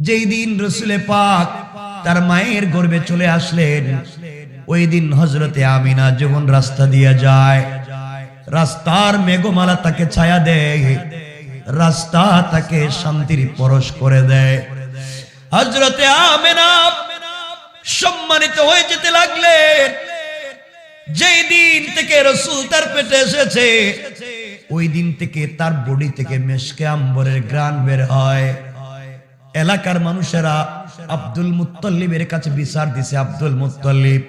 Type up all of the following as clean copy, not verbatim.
যেই দিন রসুলে পাক তার মায়ের গর্ভে চলে আসলেন, ওই দিন হযরতে আমিনা যখন রাস্তা দিয়ে যায়, রাস্তার মেঘমালা তাকে ছায়া দেয়, রাস্তা তাকে শান্তির পরশ করে দেয়। হযরতে আমিনা সম্মানিত হয়ে যেতে লাগলেন। যেই দিন থেকে রাসূল তার পেটে এসেছে, ওই দিন থেকে তার বডি থেকে মেশকে আম্বরের ঘ্রাণ বের হয়। এলাকার মানুষেরা আব্দুল মুত্তালিবের কাছে বিচার দিছে, আব্দুল মুত্তালিব,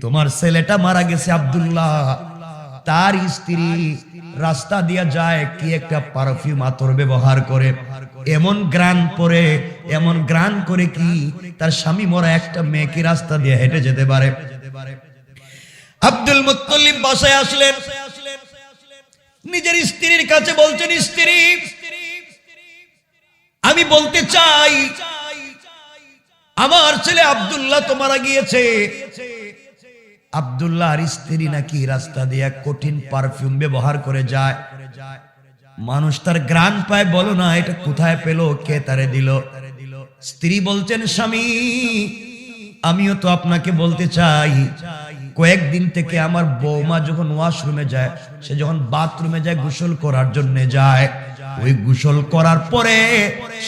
তোমার ছেলেটা মারা গেছে আব্দুল্লাহ, তার স্ত্রী রাস্তা দিয়া যায়, কি একটা পারফিউম আতর ব্যবহার করে, এমন গ্রান পরে, এমন গ্রান করে কি তার স্বামী মরা একটা মেয়েকে রাস্তা দিয়ে হেঁটে যেতে পারে? আব্দুল মুত্তালিব বাসায় আসলেন, নিজের স্ত্রীর কাছে বলছেন, স্ত্রী, আমি বলতে চাই আমার ছেলে আব্দুল্লাহ তো মারা গিয়েছে। আব্দুল্লাহর স্ত্রী নাকি রাস্তা দিয়ে কঠিন পারফিউম ব্যবহার করে যায়, মানুষ তার ঘ্রাণ পায়, বলো না এটা কোথায় পেল, কে তারে দিল? স্ত্রী বলছেন, স্বামী, আমিও তো আপনাকে বলতে চাই, কয়েকদিন থেকে আমার বৌমা যখন ওয়াশরুমে যায়, সে যখন বাথরুমে যায় গোসল করার জন্য যায়, ওই গোসল করার পরে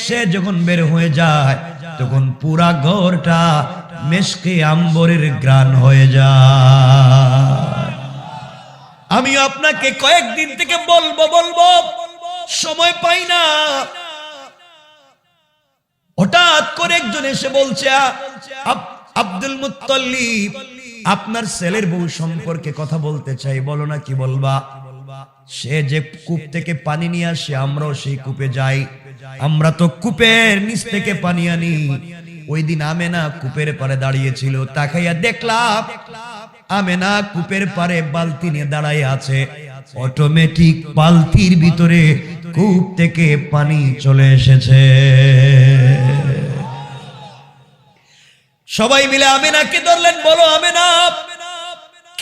সে যখন বের হয়ে যায়, তখন পুরা ঘরটা মেশকে আম্বরের ঘ্রাণ হয়ে যায়। আমি আপনাকে কয়েকদিন থেকে বলবো সময় পাই না। হঠাৎ করে একজন এসে বলছে, আব্দুল মুত্তালিব, আপনার ছেলের বউ সম্পর্কে কথা বলতে চাই, বলো না কি বলবা? সে যে কূপ থেকে পানি নিয়ে আসে, আমরাও সেই কূপে যাই, আমরা তো কূপের নিচ থেকে পানি আনি। ওই দিন আমেনা কূপের পারে দাঁড়িয়েছিল, তাকাইয়া দেখলাম আমেনা কূপের পারে বালতি নিয়ে দাঁড়ায় আছে, অটোমেটিক বালতির ভিতরে কূপ থেকে পানি চলে এসেছে। সবাই মিলে আমেনাকে ধরলেন, বলো আমেনা,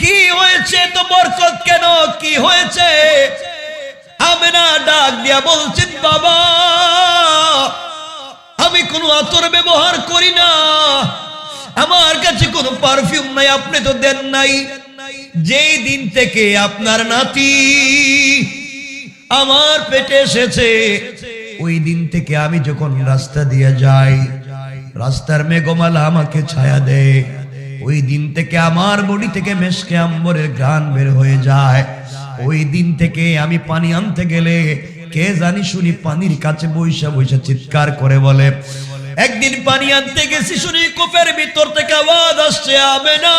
কি হয়েছে? তো বরকত কেন, কি হয়েছে? আমেনা ডাক দিয়া বলছেন, বাবা, আমি কোনো আতর ব্যবহার করি না, আমার কাছে কোনো পারফিউম নাই, আপনি তো দেন নাই। যেই দিন থেকে আপনার নাতি আমার পেটে এসেছে, ওই দিন থেকে আমি যখন রাস্তা দিয়ে যাই, রাস্তার মেঘমালা আমাকে ছায়া দেয়, ওই দিন থেকে আমার বডি থেকে মেশকে আম্বরের ঘ্রাণ বের হয়ে যায়। ওই দিন থেকে আমি পানি আনতে গেলে কে জানি শুনি পানির কাছে বৈশা বৈশা চিৎকার করে বলে, একদিন পানি আনতে গেছি, শুনি কূপের ভিতর থেকে আওয়াজ আসছে, আমেনা,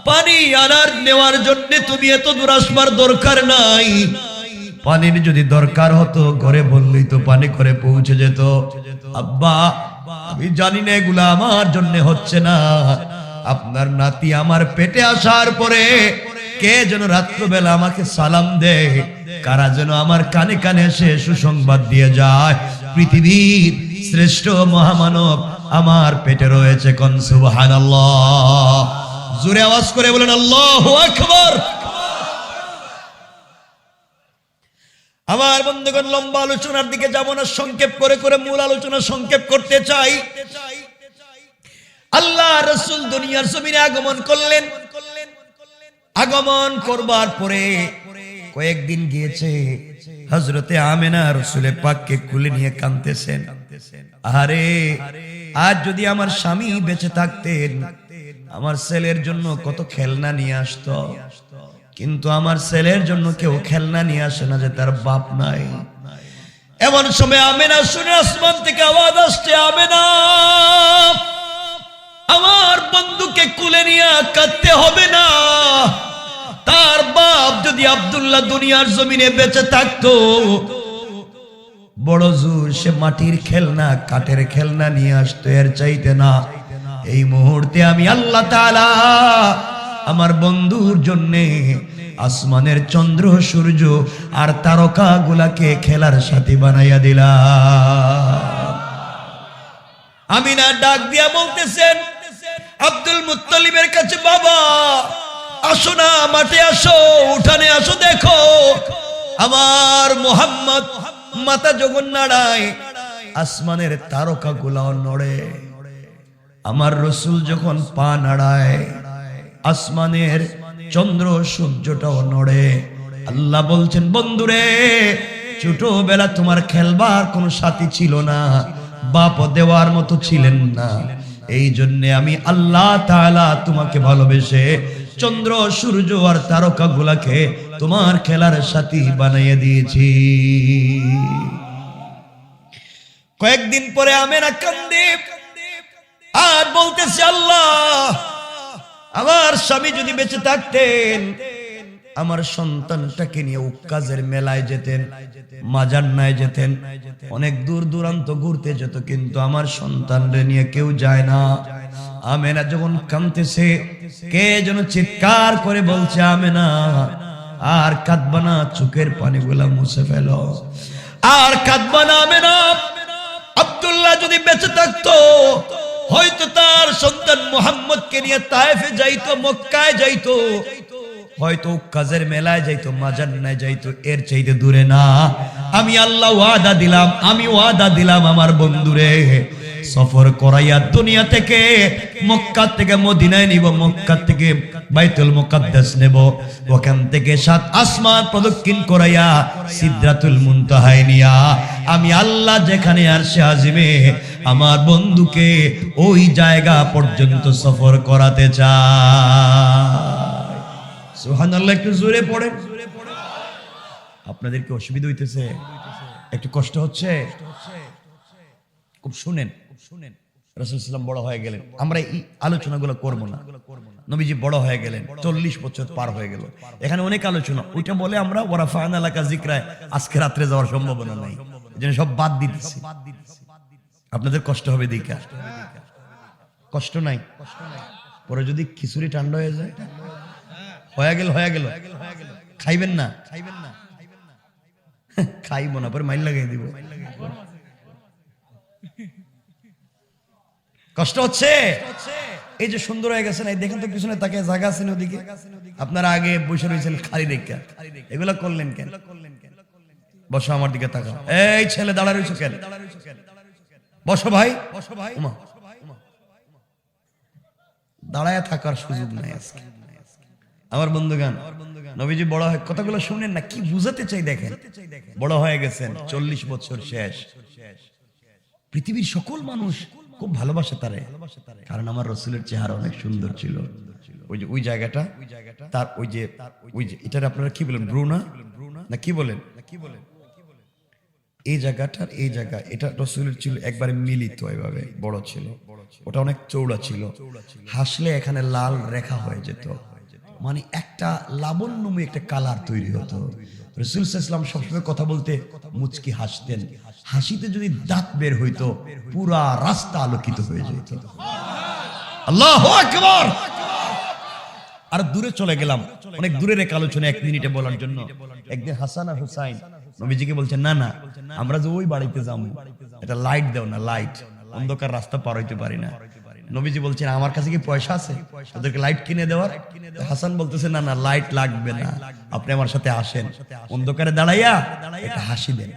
পানি আনার নেওয়ার জন্য তুমি এত দূর আসবার দরকার নাই, পানির যদি দরকার হতো ঘরে বললেই তো পানি করে পৌঁছে যেত। আব্বা, আমি জানি না এগুলা আমার জন্য হচ্ছে না, আপনার নাতি আমার পেটে আসার পরে কে যেন রাত্রবেলা আমাকে সালাম দেয়, কারা যেন আমার কানে কানে এসে সুসংবাদ দিয়ে যায়, পৃথিবীর শ্রেষ্ঠ মহামানব আমার পেটে রয়েছে। কোন সুবহানাল্লাহ, জোরে আওয়াজ করে বলেন আল্লাহু আকবার। আমার বন্ধুগণ, লম্বা আলোচনার দিকে যাব না, সংক্ষেপ করে করে মূল আলোচনা সংক্ষেপ করতে চাই। আল্লাহ রাসূল দুনিয়ার জমিনে আগমন করলেন, আগমন করবার পরে কয়েকদিন গিয়েছে, হযরতে আমেনা রাসূলে পাককে কোলে নিয়ে কাঁদতেছেন, আরে আজ যদি আমার স্বামী বেঁচে থাকতেন, আমার ছেলের জন্য কত খেলনা নিয়ে আসতো, কিন্তু আমার ছেলের জন্য কেউ খেলনা নিয়ে আসে না যে তার বাপ নাই। এমন সময় আমেনা শুনে আসমান থেকে আওয়াজ আসছে, আমেনা, আমার বন্ধুকে কুলে নিয়ে কাঁদতে হবে না, তার বাপ যদি আব্দুল্লাহ দুনিয়ার জমিনে বেঁচে থাকতো, বড় জোর সে মাটির খেলনা, কাঠের খেলনা নিয়ে আসতো, এর চাইতে না। এই মুহূর্তে আমি আল্লাহ তাআলা আমার বন্ধুর জন্য আসমানের চন্দ্র সূর্য আর তারকা গুলাকে খেলার সাথী বানাইয়া দিলাম। আমিনা ডাক দিয়া বলতেছেন আব্দুল মুত্তালিবের কাছে, বাবা আসো না, মাঠে আসো, উঠানে আসো, দেখো আমার মুহাম্মদ মাথা যখন নাড়ায়, আসমানের তারকাগুলো নড়ে। আমার রাসূল যখন পা নাড়ায় আসমানের চন্দ্র সূর্যটাও নড়ে। আল্লাহ বলছেন, বন্ধুরে, ছোটবেলা তোমার খেলবার কোনো সাথী ছিল না, বাপ দেওয়ার মতো ছিলেন না, এই জন্য আমি আল্লাহ তাআলা তোমাকে ভালোবেসে চন্দ্র সূর্য আর তারকাগুলোকে তোমার খেলার সাথী বানিয়ে দিয়েছি। কয়েকদিন পরে আমেনা কান্দে আর বলতেছে, আল্লাহ, আমার স্বামী যদি বেঁচে থাকতেন আমার সন্তানটাকে নিয়ে উক্কাজের মেলায় যেতেন, মাজান্নায় যেতেন, অনেক দূর দূরান্ত ঘুরতে যেত, কিন্তু আমার সন্তানরে নিয়ে কেউ যায় না। আমেনা যখন কাঁদতেছে, কে যেন চিৎকার করে বলছে, আমেনা আর কাঁদবা না, চোখের পানিগুলা মুছে ফেলো, আর কাঁদবা না আমেনা। আব্দুল্লাহ যদি বেঁচে থাকতো হয়তো তার সন্তান মুহাম্মদকে নিয়ে তায়েফে যাইতো, মক্কায় যাইতো, হয়তো কাজের মেলায় যাইতো, মাজান্নায় যাইতো, এর চাইতে দূরে না। আমি আল্লাহ ওয়াদা দিলাম, আমি ওয়াদা দিলাম আমার বন্ধুরে সফর করাইয়া দুনিয়া থেকে মক্কা থেকে মদিনায় নিব, মক্কা থেকে বাইতুল মুকাদ্দাস নেব, ওখান থেকে 7 আসমান প্রদক্ষিণ করাইয়া সিদরাতুল মুনতাহায় নিয়া আমি আল্লাহ যেখানে আরশে আজিমে আমার বন্ধুকে ওই জায়গা পর্যন্ত সফর করাতে চাই। সুবহানাল্লাহ, একটু জোরে পড়েন। আপনাদের কি অসুবিধা হইতেছে? একটু কষ্ট হচ্ছে? খুব শুনেন। রাসূল সাল্লাল্লাহু আলাইহি ওয়াসাল্লাম বড় হয়ে গেলেন, আমরা এই আলোচনাগুলো করব না। নবীজি বড় হয়ে গেলেন, 40 বছর পার হয়ে গেল, এখানে অনেক আলোচনা, ওইটা বলে আমরা ওয়ারাফা'না লাকা যিকরায় আজকে রাতে যাওয়ার সম্ভাবনা নাই, এজন্য সব বাদ দিতেছি। আপনাদের কষ্ট হবে দেখা, কষ্ট নাই, পরে যদি খিচুড়ি ঠান্ডা হয়ে যায়, হয়ে গেল খাইবেন না, খাইব না, পরে মাইল লাগাই দিব। কষ্ট হচ্ছে? এই যে সুন্দর হয়ে গেছে না, দেখেন তো পিছনে তাকে জায়গা আছে না ওদিকে, আপনারা আগে বসে রয়েছেন খালি দেখা, এগুলা করলেন কেন? বসো, আমার দিকে তাকাও। এই ছেলে দাঁড়া রয়েছে কেন? বসো ভাই, দাঁড়ায় থাকার সুযোগ নাই আজকে। আমার বন্ধুগান, নবীজি বড় হয়, কথাগুলো শুনেন না, কি বুঝাতে চাই দেখেন। বড় হয়ে গেছেন, 40 বছর শেষ, পৃথিবীর সকল মানুষ খুব ভালোবাসে তারে, কারণ আমার রাসূলের চেহারা অনেক সুন্দর ছিল। ওই জায়গাটা তার, ওই যে এটার আপনারা কি বলেন, ব্রুনা না কি বলেন, এই জায়গাটার এই জায়গা, এটা রাসূলের ছিল একবারে মিলিত, এভাবে বড় ছিল, ওটা অনেক চৌড়া ছিল, হাসলে এখানে লাল রেখা হয়ে যেত, মানে একটা লাবণ্যময় একটা কালার তৈরি হতো। রাসূল সাল্লাল্লাহু আলাইহি ওয়াসাল্লাম সবসময় কথা বলতে মুচকি হাসতেন, হাসিতে যদি দাঁত বের হইতো পুরা রাস্তা আলোকিত হয়ে যেত। আল্লাহু আকবার। আর দূরে চলে গেলাম, অনেক দূরের এক আলোচনা 1 মিনিটে বলার জন্য। একদিন হাসান আর হুসাইন নবীজিকে বলছেন, না না, আমরা যে ওই বাড়িতে যাবো, এটা লাইট দাও না, লাইট, অন্ধকার রাস্তা পার হইতে পারি না। নবীজি বলছেন, আমার কাছে কি পয়সা আছে ওদেরকে লাইট কিনে দেওয়ার? হাসান বলতেছে, না না, লাইট লাগবে না, আপনি আমার সাথে আসেন, অন্ধকারে দাঁড়াইয়া একটা হাসি দেন,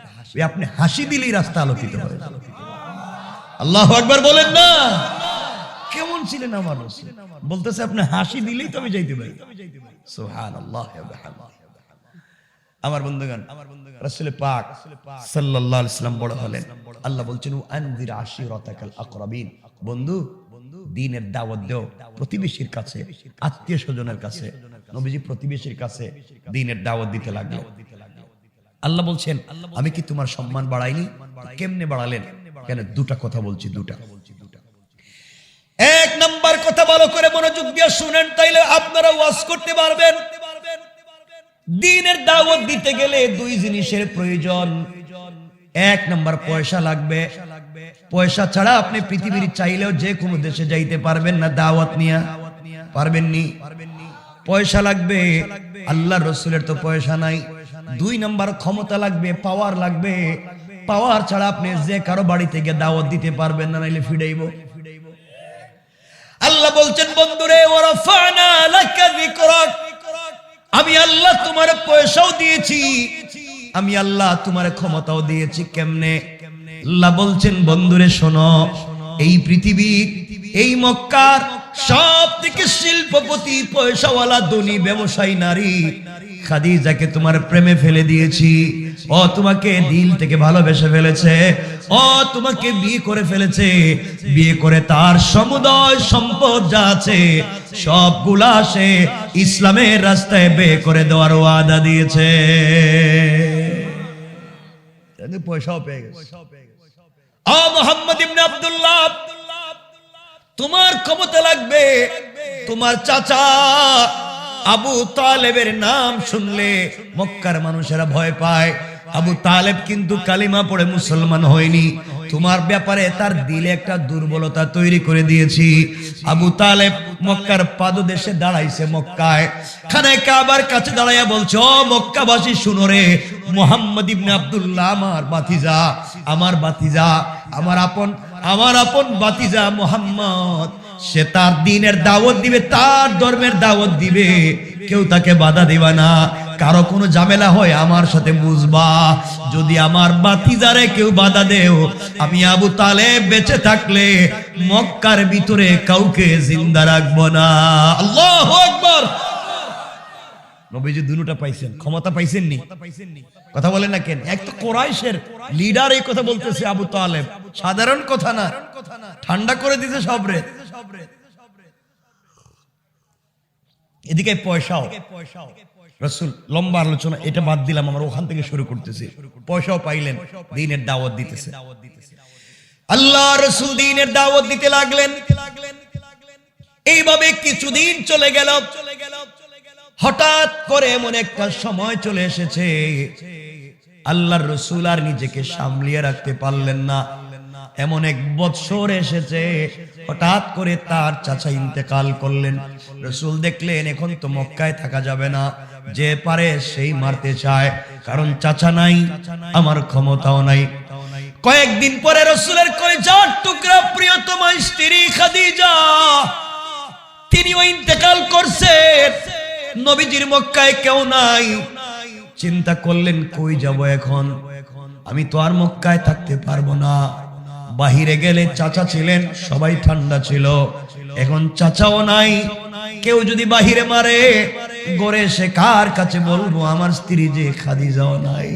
আপনি হাসি দিলেই রাস্তা আলোকিত হবে। আল্লাহু আকবার বলেন না। কেমন ছিলেন আমার রাসূল? বলতেছে, আপনি হাসি দিলেই তো আমি যাইতে পারি। সুবহানাল্লাহ। আমার বন্ধুগণ, রাসূল পাক সাল্লাল্লাহু আলাইহি ওয়াসাল্লাম বড় হলেন। আল্লাহ বলছেন, আনজির আশিরাতাকাল আকরাবিন, বন্ধু দ্বীনের দাওয়াত দাও প্রতিবেশীর কাছে, আত্মীয় স্বজনের কাছে। নবীজি প্রতিবেশীর কাছে দ্বীনের দাওয়াত দিতে লাগলেন। আল্লাহ বলছেন, আমি কি তোমার সম্মান বাড়াইনি? কেমনে বাড়ালেন? কেন? দুটা কথা বলছি, দুটা। এক নাম্বার কথা ভালো করে মনোযোগ দিয়ে শুনেন, তাইলে আপনারা ওয়াজ করতে পারবেন। দ্বীনের দাওয়াত দিতে গেলে 2 জিনিসের প্রয়োজন। এক নাম্বার পয়সা লাগবে, পয়সা ছাড়া আপনি পৃথিবীর চাইলেও যে কোনো দেশে যাইতে পারবেন না, দাওয়াত নিয়ে পারবেন নি, পয়সা লাগবে। আল্লাহর রাসূলের তো পয়সা নাই। 2 নাম্বার ক্ষমতা লাগবে, পাওয়ার লাগবে, পাওয়ার ছাড়া আপনি যে কারো বাড়িতে গিয়ে দাওয়াত দিতে পারবেন না, নাইলে ফিডাইব। আল্লাহ বলছেন, বন্ধুরে, ওয়ারাফা'না লাকা যিকরাক, আমি আল্লাহ তোমার পয়সাও দিয়েছি, আমি আল্লাহ তোমার ক্ষমতাও দিয়েছি। কেমনে? আল্লাহ বলছেন বন্ধুরে শোনো, এই পৃথিবীর এই মক্কার সব থেকে শিল্পপতি পয়সাওয়ালা ধনী ব্যবসায়ী নারী খাদিজাকে তোমার প্রেমে ফেলে দিয়েছি। ও তোমাকে দিল থেকে ভালোবেসে ফেলেছে, ও তোমাকে বিয়ে করে ফেলেছে। বিয়ে করে তার সমুদয় সম্পদ যা আছে সবগুলা সে ইসলামের রাস্তায় ব্যয় করে দেওয়ার ওয়াদা দিয়েছে। পয়সাও পেয়ে গেছে। ও মুহাম্মদ ইবনে আব্দুল্লাহ, তোমার ক্ষমতা লাগবে। তোমার চাচা আবু তালেবের নাম শুনলে মক্কার মানুষেরা ভয় পায়। আবু তালেব কিন্তু কালিমা পড়ে মুসলমান হয়নি। তোমার ব্যাপারে তার দিলে একটা দুর্বলতা তৈরি করে দিয়েছি। আবু তালেব মক্কার পাদদেশে দাঁড়াইছে, মক্কায় খানায় কাবার কাছে দাঁড়াইয়া বলছে, ও মক্কাবাসী শুনো রে, মুহাম্মদ ইবনে আব্দুল্লাহ আমার বাতিজা, আমার বাতিজা, আমার আপন বাতিজা মুহাম্মদ। সে তার দ্বীনের দাওয়াত দিবে, তার ধর্মের দাওয়াত দিবে, কেউ তাকে বাধা দিবা না। কারো কোনো ঝামেলা হয় আমার সাথে বুঝবা। যদি আমার বাতিজারে কেউ বাধা দেও, আমি আবু তালেব বেঁচে থাকলে মক্কার ভিতরে কাউকে জিন্দা রাখবো না। আল্লাহু আকবার। নবীজি দুটোটা পাইছেন, ক্ষমতা পাইছেন নি? কথা বলেন না কেন? এক তো কুরাইশের লিডার এই কথা বলতেছে আবু তালেব, সাধারণ কথা না, ঠান্ডা করে দিতে সবরে। এদিকে পয়সাও, রাসূল লম্বা আলোচনা, এটা বাদ দিলাম, আমরা ওখান থেকে শুরু করতেছি। পয়সাও পাইলেন, দ্বীনের দাওয়াত দিতেছে। আল্লাহ রাসূল দ্বীনের দাওয়াত দিতে লাগলেন। এইভাবে কিছুদিন চলে গেল। হঠাৎ করে এমন একটা সময় চলে এসেছে, আল্লাহর রাসূল আর নিজেকে সামলিয়ে রাখতে পারলেন না। এমন এক বৎসর এসেছে, হঠাৎ করে তার চাচা ইন্তেকাল করলেন। রাসূল দেখলেন এখন তো মক্কায় থাকা যাবে না, যে পারে সেই মারতে চায়, কারণ চাচা নাই, আমার ক্ষমতাও নাই। কয়েকদিন পরে রাসূলের কলিজার টুকরা প্রিয়তমা স্ত্রী খাদিজা তিনিও ইন্তেকাল করছেন। নবীজির মক্কায় কেউ নাই। চিন্তা করলেন কই যাব এখন, আমি তো আর মক্কায় থাকতে পারবো না। বাহিরে গেলে চাচা ছিলেন, সবাই ঠান্ডা ছিল, এখন চাচাও নাই। কেউ যদি বাহিরে মারে, গড়ে সে কার কাছে বলবো? আমার স্ত্রী যে খাদিজাও নাই।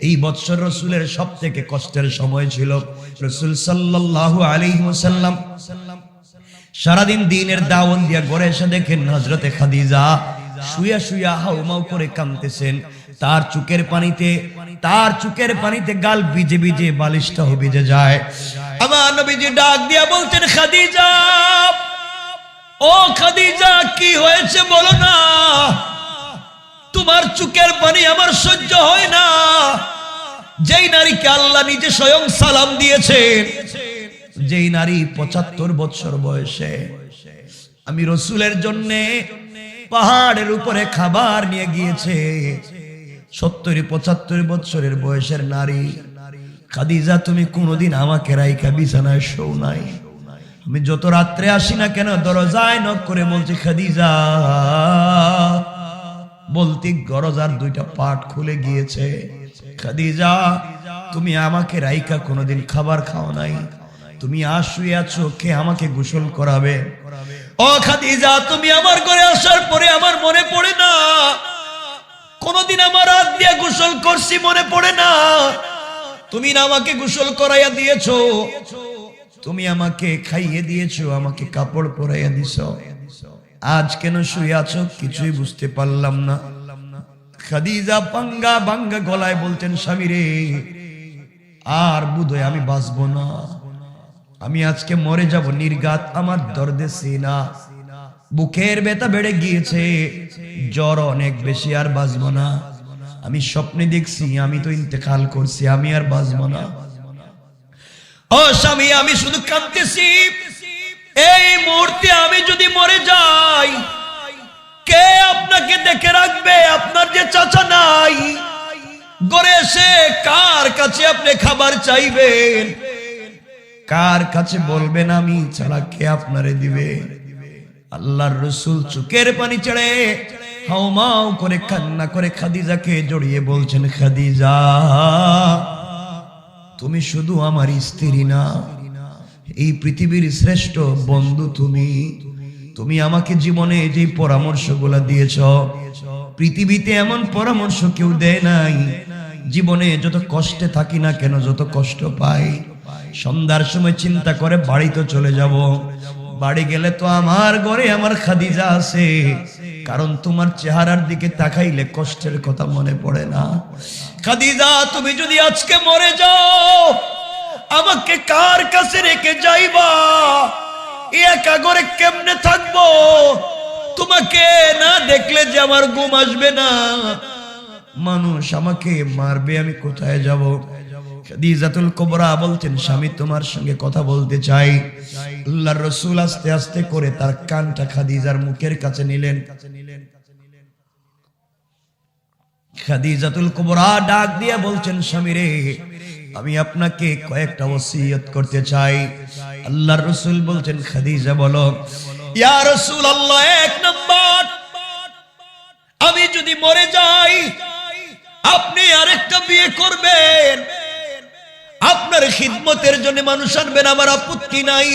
এই বৎসর রাসূলের সব থেকে কষ্টের সময় ছিল। রাসূল সাল্লাল্লাহু আলাইহি ওয়াসাল্লাম সারাদিন দ্বীনের দাওয়াত দিয়া ঘরে এসে দেখেন হযরতে খাদিজা শুয়া শুয়া হাউমাউ করে কাঁদতেছেন। তার চোখের পানিতে গাল ভিজে ভিজে বালিশটাও ভিজে যায়। আমার নবীজি ডাক দিয়া বলছেন, খাদিজা, ও খাদিজা, কি হয়েছে বলো না? তোমার চোখের পানি আমার সহ্য হয় না। যেই নারীকে আল্লাহ নিজে স্বয়ং সালাম দিয়েছেন, যেই নারী ৭৫ বছর বয়সে আমি রাসূলের জন্য পাহাড়ের উপরে খাবার নিয়ে গিয়েছে, ৭০-৭৫ বছরের বয়সের নারী খাদিজা, তুমি কোনোদিন আমাকে রাইখা বিছানায় শোও নাই। আমি যত রাত্রে আসি না কেন দরজায় নক করে বলছি, খাদিজা, বলতে দরজার 2টা পাট খুলে গিয়েছে। খাদিজা, তুমি আমাকে রাইখা কোনোদিন খাবার খাও নাই, তুমি শুয়ে আছো, কে আমাকে গোসল করাবে? ও খাদিজা, তুমি আমার ঘরে আসার পরে আমার মনে পড়ে না, কোনদিন আমার হাত দিয়ে গোসল করছি মনে পড়ে না। তুমি না আমাকে গোসল করাইয়া দিয়েছো, তুমি আমাকে খাইয়ে দিয়েছো, আমাকে কাপড় পরাইয়া দিছো, আজ কেন শুয়ে আছো কিছুই বুঝতে পারলাম না। খাদিজা ভাঙ্গা ভাঙ্গা গলায় বলতেন, স্বামী রে, আর বোধহয় আমি বাঁচবো না, আমি আজকে মরে যাব, নির্ঘাত আমার দর্দে সিনা, বুকের ব্যথা বেড়ে গিয়েছে, জ্বর অনেক বেশি, আর বাঁচবো না। আমি স্বপ্নে দেখছি আমি তো ইন্তেকাল করছি, আমি আর বাঁচবো না। ও স্বামী, আমি শুধু কাঁদতেছি, এই মুহূর্তে আমি যদি মরে যাই, কে আপনাকে দেখে রাখবে? আপনার যে চাচা নাই, ঘরে এসে কার কাছে আপনি খাবার চাইবেন? কার কাছে বলবেন আমি ছাড়া কে আপনারে দিবে? আল্লাহর রাসূল চোখের পানি ছেড়ে হাউমাউ করে কান্না করে খাদিজাকে জড়িয়ে বলছেন, খাদিজা, তুমি শুধু আমার স্ত্রী না, এই পৃথিবীর শ্রেষ্ঠ বন্ধু তুমি। তুমি আমাকে জীবনে যে পরামর্শগুলো দিয়েছ, পৃথিবীতে এমন পরামর্শ কেউ দেয় নাই। জীবনে যত কষ্টে থাকি না কেন, যত কষ্ট পাই, সন্ধ্যার সময় চিন্তা করে বাড়িতে চলে যাব। বাড়ি গেলে তো আমার ঘরে আমার খাদিজা আছে, কারণ তোমার চেহারার দিকে তাকাইলে কষ্টের কথা মনে পড়ে না। খাদিজা, তুমি যদি আজকে মরে যাও, আমাকে কার কাছে রেখে যাইবা? একা ঘরে কেমনে থাকবো? তোমাকে না দেখলে যে আমার ঘুম আসবে না, মানুষ আমাকে মারবে, আমি কোথায় যাব? খাদিজাতুল কুবরা বলতেন, স্বামী তোমার সঙ্গে কথা বলতে চাই। আল্লাহর রাসূল আস্তে আস্তে করে তার কানটা খাদিজার মুখের কাছে নিলেন। খাদিজাতুল কুবরা ডাক দিয়ে বলছেন, স্বামী রে, আমি আপনাকে কয়েকটা ওসিয়ত করতে চাই। আল্লাহর রাসূল বলছেন, খাদিজা বলো। ইয়া রাসূলুল্লাহ, এক নাম্বার, আমি যদি মরে যাই, আপনি আরেকটা বিয়ে করবেন, আপনার খিদমতের জন্য মানুষ আনবেন, আমার আপত্তি নাই।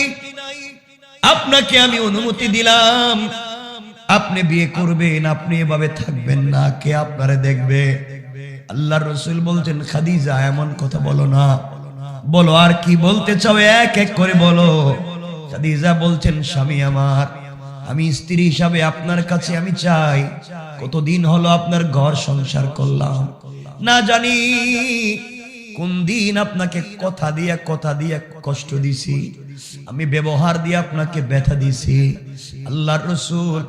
আপনাকে আমি অনুমতি দিলাম, আপনি বিয়ে করবেন, আপনি এভাবে থাকবেন না, কে আপনারে দেখবে? আল্লাহর রাসূল বলছেন, খাদিজা এমন কথা বলো না, বলো আর কি বলতে চাও, এক এক করে বলো। খাদিজা বলছেন, স্বামী আমার, আমি স্ত্রী হিসাবে আপনার কাছে আমি চাই, কতদিন হলো আপনার ঘর সংসার করলাম, না জানি কোন দিন আপনাকে কথা দিয়ে কষ্ট দিছি, আমি ব্যবহার দিয়ে আপনাকে ব্যথা দিছি। আল্লাহর রাসূল,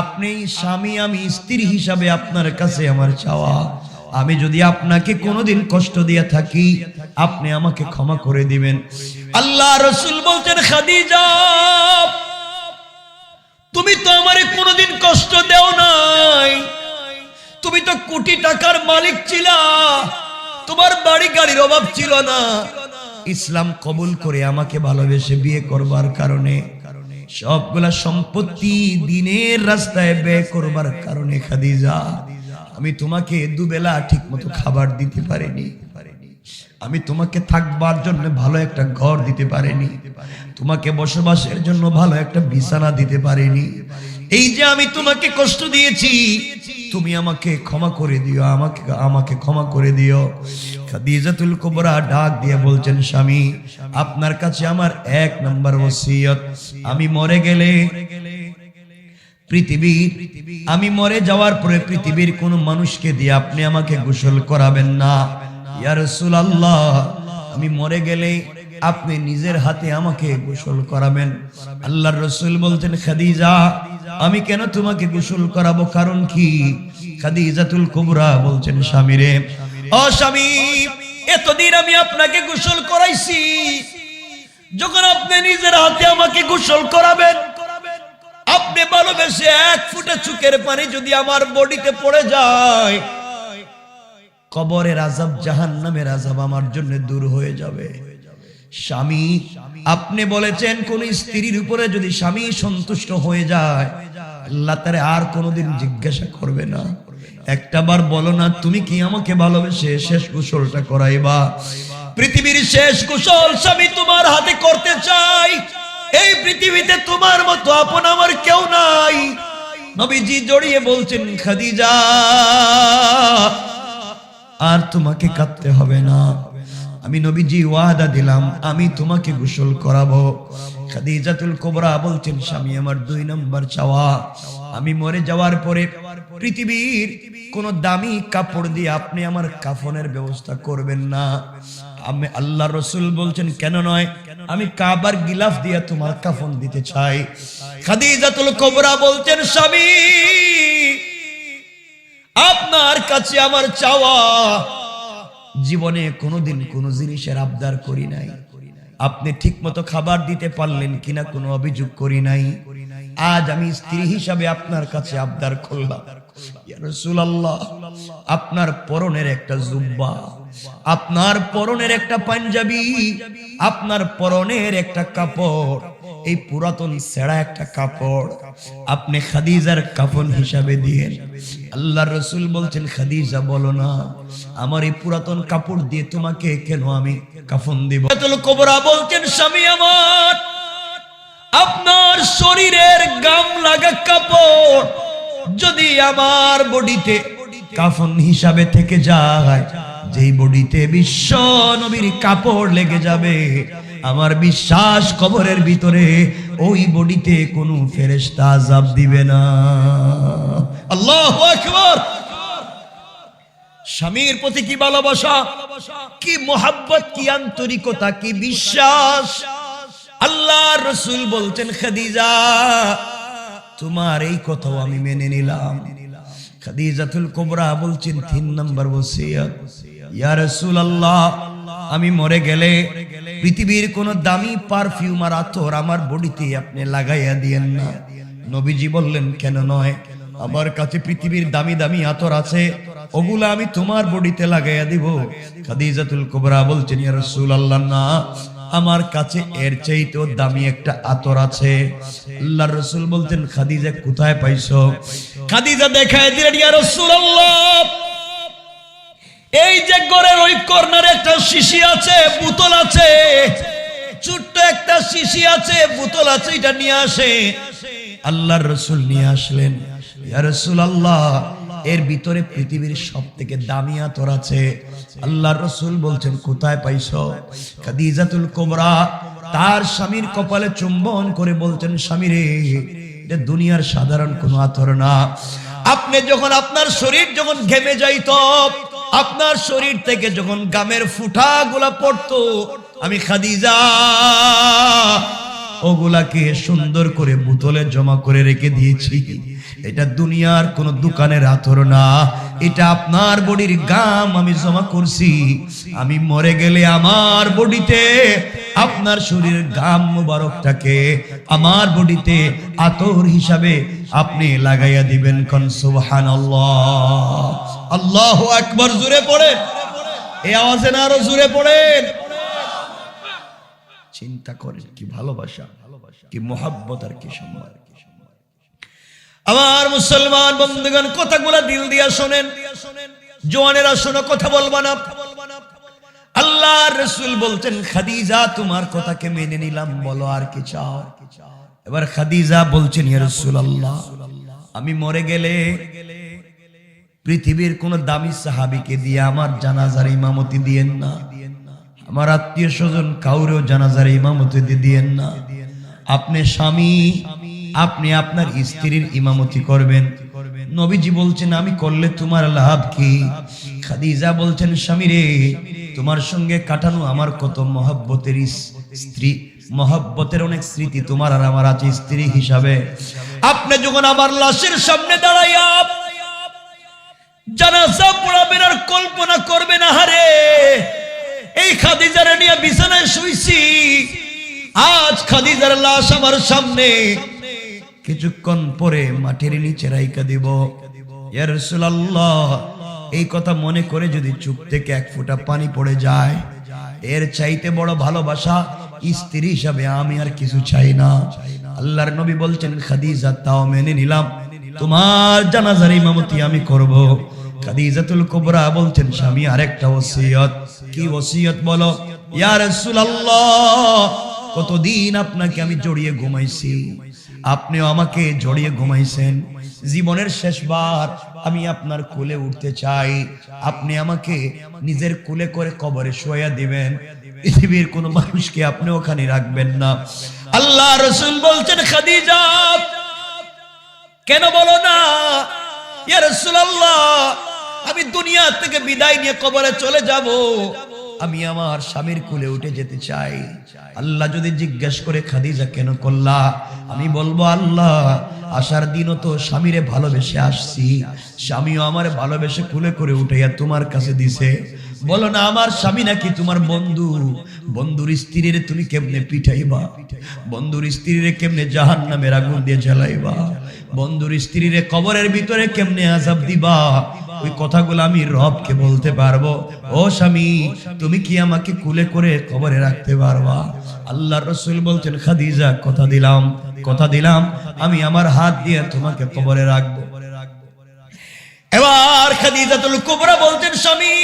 আপনি স্বামী, আমি স্ত্রী হিসাবে আপনার কাছে আমার চাওয়া, আমি যদি আপনাকে কোনোদিন কষ্ট দিয়ে থাকি, আপনি আমাকে ক্ষমা করে দিবেন। আল্লাহর রাসূল বলছেন, খাদিজা, তুমি তো আমারে কোনোদিন কষ্ট দেও নাই, তুমি তো কোটি টাকার মালিক ছিলা, তোমার বাড়ি গাড়ির অভাব ছিল না। ইসলাম কবুল করে আমাকে ভালোবেসে বিয়ে করবার কারণে, সবগুলা সম্পত্তি দিনের রাস্তায় ব্যয় করবার কারণে খাদিজা, আমি তোমাকে দুবেলা ঠিক মতো খাবার দিতে পারিনি, আমি তোমাকে থাকবার জন্য ভালো একটা ঘর দিতে পারিনি, তোমাকে বসবাসের জন্য ভালো একটা বিছানা দিতে পারিনি। এই যে আমি তোমাকে কষ্ট দিয়েছি, তুমি আমাকে ক্ষমা করে দিও, আমাকে ক্ষমা করে দিও। খাদিজাতুল কুবরা ডাক দিয়ে বলছেন, স্বামী, আপনার কাছে আমার এক নম্বর ওসিয়ত, আমি মরে গেলে আমি মরে যাওয়ার পরে পৃথিবীর কোন মানুষকে দিয়ে আপনি আমাকে গোসল করাবেন না। ইয়া রাসূলুল্লাহ, আমি মরে গেলে আপনি নিজের হাতে আমাকে গোসল করাবেন। আল্লাহর রাসূল বলতেন, খাদিজা, আমি কেন তোমাকে গোসল করাবো, কারণ কি? খাদিজাতুল কুবরা বলছেন, স্বামী রে, ও স্বামী, এতদিন আমি আপনাকে গোসল করাইছি, যখন আপনি নিজের হাতে আমাকে গোসল করাবেন, আপনি ভালোবেসে এক ফুটা চোখের পানি যদি আমার বডিতে পড়ে যায়, কবরের আযাব, জাহান্নামের আযাব আমার জন্য দূর হয়ে যাবে। স্বামী, আপনি বলেছেন কোন স্ত্রীর উপরে যদি স্বামী সন্তুষ্ট হয়ে যায়, আল্লাহ তারে আর কোনোদিন জিজ্ঞাসা করবে না। একটাবার বলো না, তুমি কি আমাকে ভালোবেসে শেষ গোসলটা করাইবা? পৃথিবীর শেষ গোসল স্বামী তোমার হাতে করতে চাই। এই পৃথিবীতে তোমার মতো আপন আমার কেউ নাই। নবীজি জড়িয়ে বলছেন, খাদিজা, আর তোমাকে কাঁদতে হবে না, আমি নবীজি ওয়াদা দিলাম, আমি তোমাকে গোসল করাবো। খাদিজাতুল কুবরা বলছেন, স্বামী আমার দুই নম্বর চাওয়া, আমি মরে যাওয়ার পরে পৃথিবীর কোন দামি কাপড় দিয়ে আপনি আমার কাফনের ব্যবস্থা করবেন না। আমি আল্লাহর রাসূল বলছেন, কেন নয়, আমি কাবার গিলাফ দিয়ে তোমার কাফন দিতে চাই। খাদিজাতুল কুবরা বলছেন, স্বামী, আপনার কাছে আমার চাওয়া, জীবনে কোনোদিন কোন জিনিসের আবদার করি নাই, আপনি ঠিকমতো খাবার দিতে পারলেন কিনা কোনো অভিযোগ করি নাই। আজ আমি স্ত্রী হিসাবে আপনার কাছে আবদার করলাম, ইয়া রাসূলুল্লাহ, আপনার পরনের একটা জুব্বা, আপনার পরনের একটা পাঞ্জাবি, আপনার পরনের একটা কাপড়, এই পুরাতন ছেঁড়া একটা কাপড় আপনি খাদিজার কাফন হিসাবে দিয়েন। আল্লাহর রাসূল বলছেন, খাদিজা বলো না, আমার এই পুরাতন কাপড় দিয়ে তোমাকে কেন আমি কাফন দিব? জান্নাতুল কুবরা বলছেন, স্বামী আমার, আপনার শরীরের গাম লাগা কাপড় যদি আমার বডিতে কাফন হিসাবে থেকে যায়, যেই বডিতে বিশ্ব নবীর কাপড় লেগে যাবে, আমার বিশ্বাস কবরের ভিতরে ওই বডিতে কোনো ফেরেশতা আযাব দিবে না। আল্লাহু আকবার। স্বামীর প্রতি কি ভালোবাসা, কি মোহাব্বত, কি আন্তরিকতা, কি বিশ্বাস। আল্লাহর রাসূল বলছেন, খাদিজা তোমার এই কথাও আমি মেনে নিলাম। খাদিজাতুল কুবরা বলছেন, 3 নম্বর ওসিয়ত, ইয়া রাসূলুল্লাহ, আমি মরে গেলে পৃথিবীর কোন দামি পারফিউম আর আতর আমার বডিতে আপনি লাগাইয়া দিয়েন না। নবীজি বললেন, কেন নয়? আমার কাছে পৃথিবীর দামি দামি আতর আছে, ওগুলা আমি তোমার বডিতে লাগাইয়া দিব। খাদিজাতুল কুবরা বলছেন, ইয়া রাসূলুল্লাহ, না, আমার কাছে এর চাইতেও দামি একটা আতর আছে। আল্লাহর রাসূল বলতেন, খাদিজা কোথায় পাইছো? খাদিজা দেখায় দিলেন, ইয়া রাসূলুল্লাহ, এই যে ঘরের ওই কর্নারে একটা শিশি আছে, বোতল আছে, ছোট্ট একটা শিশি আছে, বোতল আছে, এটা নিয়ে আসে। আল্লাহর রাসূল নিয়ে আসলেন। ইয়া রাসূলুল্লাহ, এর ভিতরে পৃথিবীর সবথেকে দামি আতর আছে। আল্লাহর রাসূল বলছেন, কোথায় পাইছো? খাদিজাতুল কুবরা তার স্বামীর কপালে চুম্বন করে বলছেন, স্বামী রে, এটা দুনিয়ার সাধারণ কোনো আতর না। আপনি যখন আপনার শরীর যখন ঘেমে যাইতো, আপনার শরীর থেকে যখন গামের ফুটাগুলা পড়তো, আমি খাদিজা ওগুলাকে সুন্দর করে বোতলে জমা করে রেখে দিয়েছি। এটা দুনিয়ার কোন দোকানের আতর না, এটা আপনার বডির গাম আমি জমা করছি। আমি মরে গেলে আমার বডিতে আপনার শরীরের গাম মুবারকটাকে আমার বডিতে আতর হিসাবে আপনি লাগাইয়া দিবেন। কোন সুবহানাল্লাহ, আল্লাহু আকবার। জোরে পড়েন, এই আওয়াজে না আরো জোরে পড়েন। চিন্তা করেন কি ভালোবাসা, কি মোহাব্বত আর কি সম্মান। আমার মুসলমান বন্ধুগণ, কথাগুলো দিল দিয়া শোনেন। জওয়ানেরা শোনো, কথা বলবা না। আল্লাহর রাসূল বলছেন, খাদিজা তোমার কথাকে মেনে নিলাম, বলো আর কি চাও? এবার খাদিজা বলছেন, ইয়া রাসূলুল্লাহ, আমি মরে গেলে পৃথিবীর কোন দামি সাহাবীকে দিয়ে আমার জানাজার ইমামতি দিয়েন না, আমার আত্মীয় স্বজন কাউরেও জানাজার ইমামতি দিয়েন না। আপনি স্বামী, আপনি আপনার স্ত্রীর ইমামতি করবেন। নবীজি বলছেন, আমি করলে তোমার লাভ কি? খাদিজা বলছেন, স্বামী রে, তোমার সঙ্গে কাটানো আমার কত মহব্বতের স্ত্রী, মহব্বতের অনেক স্মৃতি তোমার আর আমার আছে স্ত্রী হিসাবে। আপনি যখন আমার লাশের সামনে দাঁড়াইয়া জানাজা পড়াবেন আর কল্পনা করবেন, আহারে এই খাদিজারে নিয়ে বিছানায় শুইছি, আজ খাদিজার লাশ আমার সামনে, কিছুক্ষণ পরে মাটির নিচে রাইখা দিব। ইয়া রাসূলুল্লাহ, এই কথা মনে করে যদি চোখ থেকে এক ফোঁটা পানি পড়ে যায়, এর চাইতে বড় ভালোবাসা স্ত্রী হিসাবে আমি আর কিছু চাই না। আল্লাহর নবী বলছেন, খাদিজা তাও মেনে নিলাম, তোমার জানাজার ইমামতি আমি করব। খাদিজাতুল কুবরা বলছেন, স্বামী আরেকটা ওসিয়ত। কি ওসিয়ত বলো? ইয়া রাসূলুল্লাহ, কতদিন আপনাকে আমি জড়িয়ে ঘুমাইছি, আপনিও আমাকে জড়িয়ে ঘুমাইছেন। জীবনের শেষবার আমি আপনার কোলে উঠতে চাই, আপনি আমাকে নিজের কোলে করে কবরে শোয়া দিবেন। পৃথিবীর কোন মানুষকে আপনি ওখানে রাখবেন না। আল্লাহ রাসূল বলছেন, খাদিজা কেন বলো না? ইয়া রাসূলুল্লাহ, আমি দুনিয়া থেকে বিদায় নিয়ে কবরে চলে যাব, আমি আমার স্বামীর কোলে উঠে যেতে চাই। আল্লাহ যদি জিজ্ঞেস করে, খাদিজা কেন করলা? আমি বলবো, আল্লাহ আসার দিনও তো স্বামীরে ভালোবেসে আসছি, স্বামীও আমার ভালোবেসে কোলে করে উঠাইয়া তোমার কাছে দিছে। বলো না, আমার স্বামী নাকি তোমার বন্ধু, বন্ধুর স্ত্রীর তুমি কেমনে পিঠাইবা? বন্ধুর স্ত্রীর কেমনে জাহান্নামের আগুন দিয়ে জ্বালাইবা? বন্ধুর স্ত্রীর কবরের ভিতরে কেমনে আযাব দিবা? ওই কথাগুলো আমি রবকে বলতে পারবো। ও স্বামী, তুমি কি আমাকে কুলে করে কবরে রাখতে পারবা? আল্লাহর রাসূল বলছেন, খাদিজা কথা দিলাম, কথা দিলাম, আমি আমার হাত দিয়ে তোমাকে কবরে রাখবো। এবার খাদিজাতুল কুবরা বলতেন, স্বামী,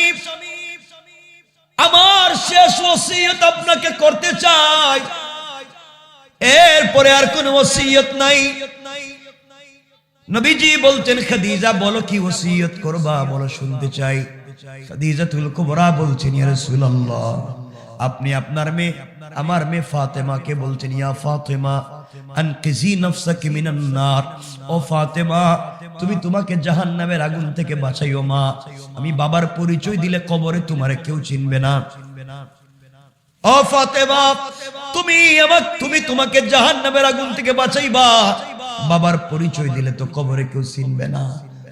আমার শেষ ওসিয়ত আপনাকে করতে চাই, এরপরে আর কোনো ওসিয়ত নাই। নবীজি বলতেন, খাদিজা বলো কি ওসিয়ত করবা, বলো শুনতে চাই। খাদিজাতুল কুবরা বলছেন, ইয়া রাসূলুল্লাহ, আপনি আপনার মেয়ে, আমার মেয়ে ফাতেমাকে বলছেন, ইয়া ফাতেমা আনকিজি নাফসাকি মিনান নার, ও ফাতেমা, তুমি তোমাকে জাহান্নামের আগুন থেকে বাঁচাইও মা। আমি বাবার পরিচয় দিলে কবরে তোমারে কেউ চিনবে না। ও ফাতেমা, তুমি তোমাকে জাহান্নামের আগুন থেকে বাঁচাইবা, বাবার পরিচয় দিলে তো কবরে কেউ চিনবে না,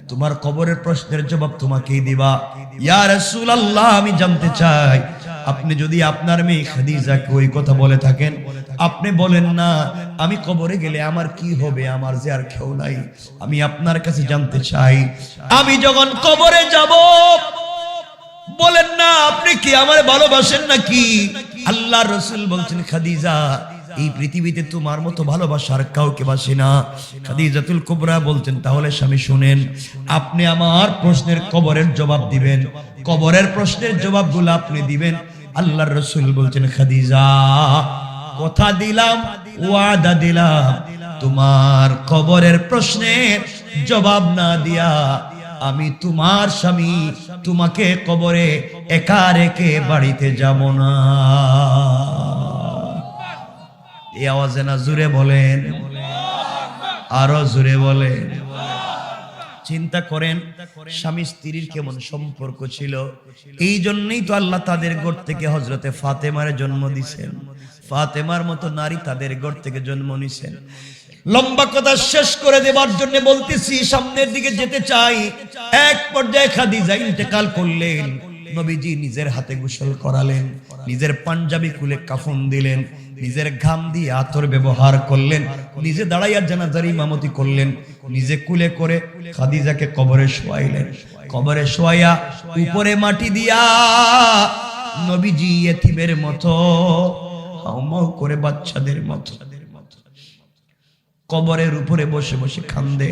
তোমার কবরের প্রশ্নের জবাব তোমাকেই দিবা। ইয়া রাসূলুল্লাহ, আমি জানতে চাই, আপনি যদি আপনার মেয়ে খাদিজাকে ওই কথা বলে থাকেন, আপনি বলেন না আমি কবরে গেলে আমার কি হবে, আমার যে আর কেউ নাই। আমি আপনার কাছে জানতে চাই, আমি যখন কবরে যাব, বলেন না আপনি কি আমার ভালোবাসেন নাকি? আল্লাহর রাসূল বলছেন, খাদিজা, এই পৃথিবীতে তোমার মতো ভালোবাসার কাউকে বাসি না। খাদিজাতুল কুবরা বলতেন, তাহলে স্বামী শুনেন, আপনি আমার প্রশ্নের কবরের জবাব দিবেন, কবরের প্রশ্নের জবাবগুলো আপনি দিবেন। আল্লাহর রাসূল বলছেন, খাদিজা, কথা দিলাম, ওয়াদা দিলাম, তোমার কবরের প্রশ্নের জবাব না দিয়া আমি তোমার স্বামী তোমাকে কবরে একা রেখে বাড়িতে যাব না। এই আওয়াজে না জোরে বলেন, আরো জোরে বলেন। চিন্তা করেন স্বামী স্ত্রীর কেমন সম্পর্ক ছিল। এই জন্যই তো আল্লাহ তাদের ঘর থেকে হযরতে ফাতেমার জন্ম দিয়েছেন। ফাতেমার মতো নারী তাদের ঘর থেকে জন্ম নিছেন। লম্বা কথা শেষ করে দেবার জন্য বলতেছি, সামনের দিকে যেতে চাই। এক পর্যায়ে খাদিজা ইন্তেকাল করলেন। নবীজি নিজের হাতে গোসল করালেন, নিজের পাঞ্জাবি খুলে কাফন দিলেন, নিজের ঘাম দিয়ে আতর ব্যবহার করলেন, নিজে দাঁড়াইয়া জানাজার ইমামতি করলেন, নিজে কুলে করে খাদিজাকে কবরে শোয়াইলেন। কবরে শোয়াইয়া উপরে মাটি দিয়া নবীজি ইয়েতিমের মতো হাউমাউ করে বাচ্চাদের মতো কবরের উপরে বসে বসে কান্দে।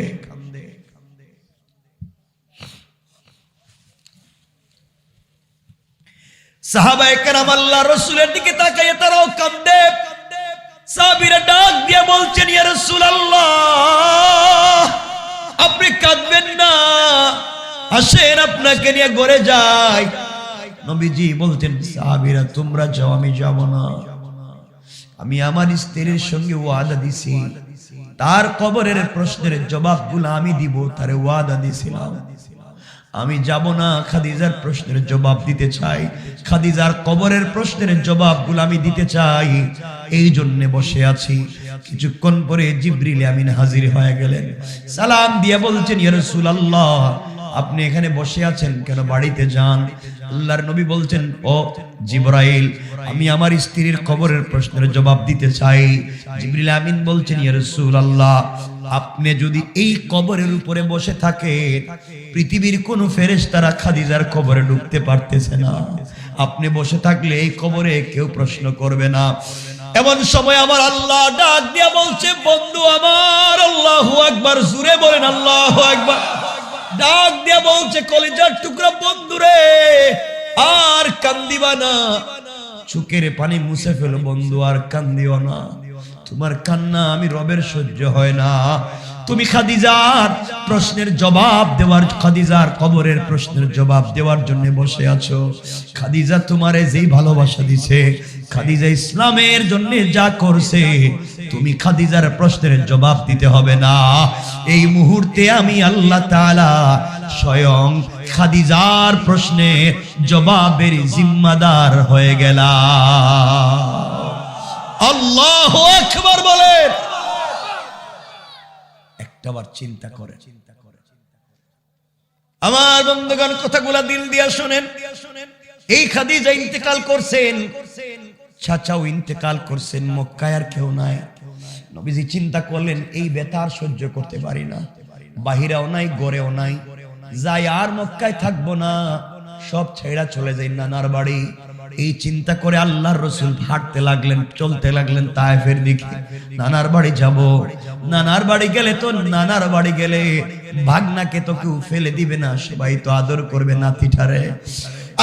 সাহাবায়ে কেরাম আল্লাহর রাসূলের দিকে তাকায় তারাও কান্দে। সাহাবীরা ডাক দিয়ে বলছেন, ইয়া রাসূলুল্লাহ, আপনি কাঁদবেন না, আসেন আপনাকে নিয়ে ঘরে যাই। নবীজি বলতেন, সাহাবীরা তোমরা যাও, আমি যাব না। আমি আমার স্ত্রীর সঙ্গে ওয়াদা দিছি, তার কবরের প্রশ্নের জবাবগুলো আমি দিব, তারে ওয়াদা দিছিলাম। আমি যাব না, খাদিজার প্রশ্নের জবাব দিতে চাই, খাদিজার কবরের প্রশ্নের জবাবগুলো আমি দিতে চাই, এই জন্য বসে আছি। কিছুক্ষণ পরে জিবরিল আমিন হাজির হয়ে গেলেন। সালাম দিয়ে বলছেন, ইয়া রাসূলুল্লাহ, আপনি এখানে বসে আছেন কেন, বাড়িতে যান। আল্লাহর নবী বলছেন, ও জিবরাইল, আমি আমার স্ত্রীর কবরের প্রশ্নের জবাব দিতে চাই। জিবরিল আমিন বলছেন, ইয়া রাসূলুল্লাহ, আপনি যদি এই কবরের উপরে বসে থাকেন, পৃথিবীর কোন ফেরেশতারা খাদিজার কবরে ঢুকতে পারতেছে না। আপনি বসে থাকলে এই কবরে কেউ প্রশ্ন করবে না। এমন সময় আমার আল্লাহ ডাক দিয়া বলছে, বন্ধু আমার, আল্লাহু আকবার, জোরে বলেন আল্লাহু আকবার। ডাক দিয়া বলছে, কলিজার টুকরা বন্ধুরে, আর কান্দিবা না, চোখের পানি মুছে ফেলো বন্ধু, আর কান্দিও না। তোমার কান্না আমি রবের সহ্য হয় না। তুমি খাদিজার প্রশ্নের জবাব দেওয়ার, খাদিজার কবরের প্রশ্নের জবাব দেওয়ার জন্য বসে আছো। খাদিজা তোমারে যেই ভালোবাসা দিছে, খাদিজা ইসলামের জন্য যা করছে, তুমি খাদিজার প্রশ্নের জবাব দিতে হবে না। এই মুহূর্তে আমি আল্লাহ তাআলা স্বয়ং খাদিজার প্রশ্নের জবাবের জিম্মাদার হয়ে গেলাম। আল্লাহু আকবার বলেন। একটাবার চিন্তা করে, আমার বন্ধুগণ, কথাগুলা দিল দিয়া শুনেন। এই খাদিজা ইন্তেকাল করছেন, চাচাও ইন্তেকাল করছেন, মক্কায় আর কেউ নাই। নবীজি চিন্তা করলেন, এই ব্যথা আর সহ্য করতে পারি না, বাহিরেও নাই, ঘরেও নাই, যাই আর মক্কায় থাকবো না, সব ছেড়া চলে যাই নানার বাড়ি। এই চিন্তা করে আল্লাহর রাসূল হাঁটতে লাগলেন, চলতে লাগলেন তায়েফের দিকে। নানার বাড়ি যাব, নানার বাড়ি গেলে তো, নানার বাড়ি গেলে ভাগনাকে তো কেউ ফেলে দিবে না, সবাই তো আদর করবে নাতিটারে।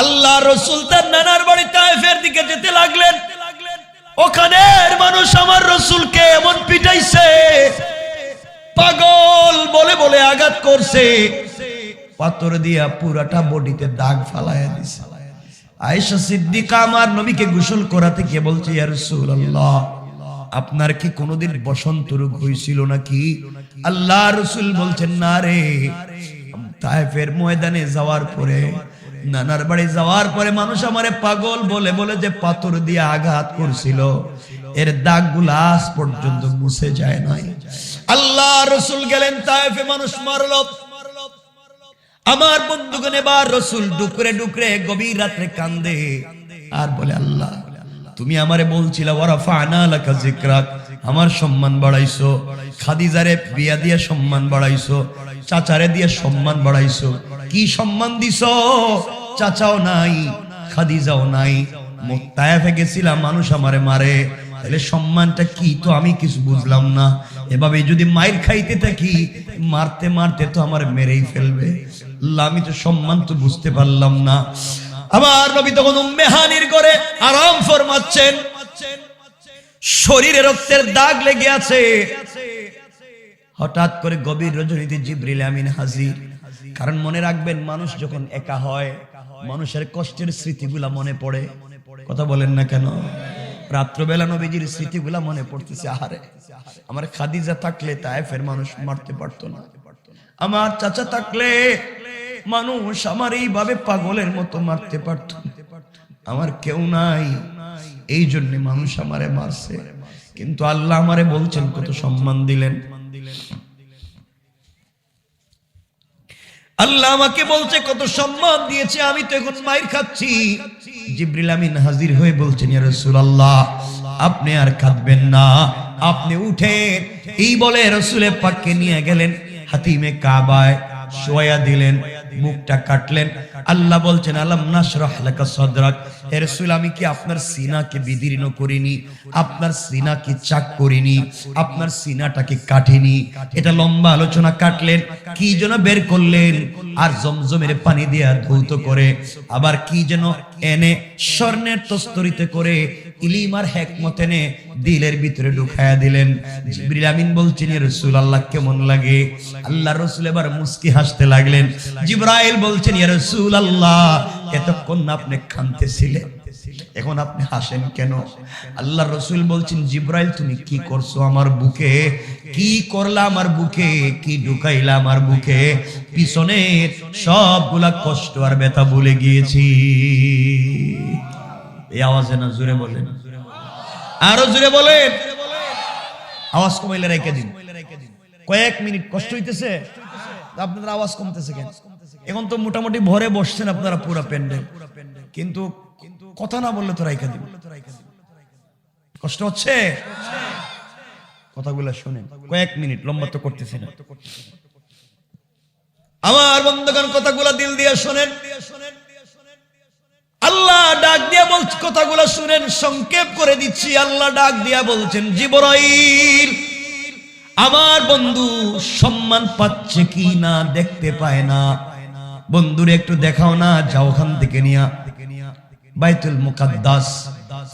আল্লাহর রাসূল তার নানার বাড়ি তায়েফের দিকে যেতে লাগলেন। ওখানের মানুষ আমার রাসূলকে এমন পিটাইছে, পাগল বলে বলে আঘাত করছে, পাথর দিয়া পুরাটা বডিতে দাগ ফালায়া দিছে। আয়েশা সিদ্দিকা আমার নবীকে গোসল করাতে গিয়ে বলছে, ইয়া রাসূলুল্লাহ, আপনার কি কোনোদিন বসন্ত রোগ হয়েছিল নাকি? আল্লাহ রাসূল বলছেন, না রে। তায়েফের ময়দানে যাওয়ার পরে, নানার বাড়ি যাওয়ার পরে মানুষ আমারে পাগল বলে বলে যে পাথর দিয়ে আঘাত করছিল, এর দাগগুলো আজ পর্যন্ত মুছে যায় নাই। আল্লাহ রাসূল গেলেন তায়েফে, মানুষ মারল। আমার বন্ধুগণ, এবার রাসূল ডুকরে ডুকরে গভীর রাতে কান্দে আর বলে, আল্লাহ তুমি আমারে বলছিলা ওয়ারাফা'না লাকা যিকরাক, আমার সম্মান বাড়াইছো, খাদিজারে বিয়া দিয়ে সম্মান বাড়াইছো, চাচারে দিয়ে সম্মান বাড়াইছো, কি সম্মান দিছো? চাচাও নাই, খাদিজাও নাই, তায়েফে গেছিলাম, মানুষ আমারে মারে, তাহলে সম্মানটা কি তো আমি কিছু বুঝলাম না। এভাবে যদি মাইর খাইতে থাকি, মারতে মারতে তো আমার মেরেই ফেলবে, আমি তো সম্মান তো বুঝতে পারলাম না। আমার নবী তখন উম্মে হানির ঘরে আরাম ফরমাচ্ছেন, শরীরে রক্তের দাগ লেগে আছে। হঠাৎ করে গভীর রজনীতে জিবরিল আমিন হাজির। কারণ মনে রাখবেন, মানুষ যখন একা হয়, মানুষের কষ্টের স্মৃতিগুলা মনে পড়ে। কথা বলেন না কেন? রাত্রবেলা নবীজির স্মৃতিগুলা মনে পড়তেছে। আহারে, আমার খাদিজা থাকলে তায়েফের মানুষ মারতে পারতো না, আমার চাচা থাকলে মানুষ আমার এইভাবে পাগলের মতো মারতে পারত, আমার কেউ নাই, এই জন্য মানুষ আমারে মারছে। কিন্তু আল্লাহ আমারে বলছেন কত সম্মান দিলেন। আল্লাহ আমাকে বলছে কত সম্মান দিয়েছে, আমি তো এখন মাইর খাচ্ছি। জিবরিল আমিন হাজির হয়ে বলছেন, ইয়া রাসূলুল্লাহ, আপনি আর কাঁদবেন না, আপনি উঠেন। এই বলে রাসূলে পাককে নিয়ে গেলেন হাতিমে কাবায়, শোয়া দিলেন, মুখটা কাটলেন। আল্লাহ বলছেন, আলাম নাশরাহ লাকা সাদরাক, হে রাসূল, আমি কি আপনার সিনাকে বিদীর্ণ করিনি, আপনার সিনাকে চাক করিনি, আপনার সিনাটাকে কাটিনি? এটা লম্বা আলোচনা কাটলেন। কি যেন বের করলেন, আর জমজমের পানি দিয়ে ধৌত করে, আবার কি যেন এনে স্বর্ণের তস্তরিতে করে ইলিমার হিকমত এনে দিলের ভিতরে ঢুকায়া দিলেন। জিবরিল আমিন বলছেন, ইয়া রাসূলুল্লাহ, কেমন লাগে? আল্লাহর রাসূল এবার মুস্কি হাসতে লাগলেন। জিবরাইল বলছেন, ইয়া রাসূলুল্লাহ, এতক্ষণ আপনি কাঁদতেছিলেন, এখন আপনি হাসেন কেন? আল্লাহর রাসূল বলছেন, জিবরাইল, তুমি কি করছো আমার বুকে? কি করলা আমার বুকে? কি ঢুকাইলা আমার বুকে? পিছনে সবগুলা কষ্ট আর ব্যথা ভুলে গিয়েছি। এই আওয়াজে না, জোরে বলেন, আরো জোরে বলেন। আওয়াজ কমাইলে রেখে দিন, কয়েক মিনিট কষ্ট হইতেছে, আপনাদের আওয়াজ কমতেছে কেন? এখন তো মোটামুটি ভরে বসছেন আপনারা পুরা প্যান্ডেল, কিন্তু কথা না বললে তো রাইখা দিন। কষ্ট হচ্ছে? কথাগুলো শুনেন, কয়েক মিনিট, লম্বা তো করতেছি না। আমার বন্ধুগণ, কথাগুলো দিল দিয়ে শুনেন। আল্লাহ ডাক দিয়া বলছে, কথাগুলো শুনেন, সংক্ষেপ করে দিচ্ছি। আল্লাহ ডাক দিয়া বলছেন, জিবরাইল, আমার বন্ধু সম্মান পাচ্ছে কি না দেখতে পায় না, বন্ধুরে একটু দেখাও না, যাও ওখান থেকে নিয়া বাইতুল মুকাদ্দাস,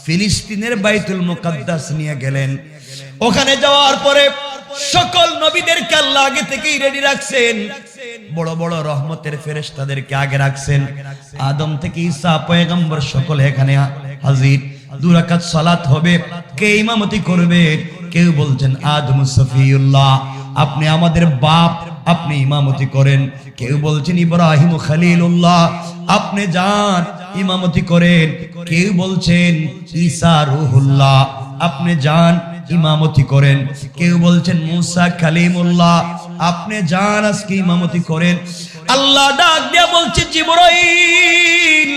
ফিলিস্তিনের বাইতুল মুকাদ্দাস নিয়ে গেলেন। ওখানে যাওয়ার পরে সকল নবীদেরকে আল্লাহ আগে থেকেই রেডি রাখছেন, বড় বড় রহমতের ফেরেশতাদেরকে আগে রাখছেন। আদম থেকে ঈসা পয়গম্বর সকল এখানে হাজির। 2 রাকাত সালাত হবে, কে ইমামতি করবে? কেউ বলছেন আদম সফিউল্লাহ, আপনি আমাদের বাপ, আপনি ইমামতি করেন। কেউ বলছেন ইব্রাহিম খলিলুল্লাহ, আপনি যান ইমামতি করেন। কেউ বলছেন ঈসা রূহুল্লাহ, আপনি যান ইমামতি করেন। কেউ বলছেন মুসা কালিমুল্লাহ, আপনি যান আজকে ইমামতি করেন। আল্লাহ ডাক দিয়া বলছে, জিবরাইল,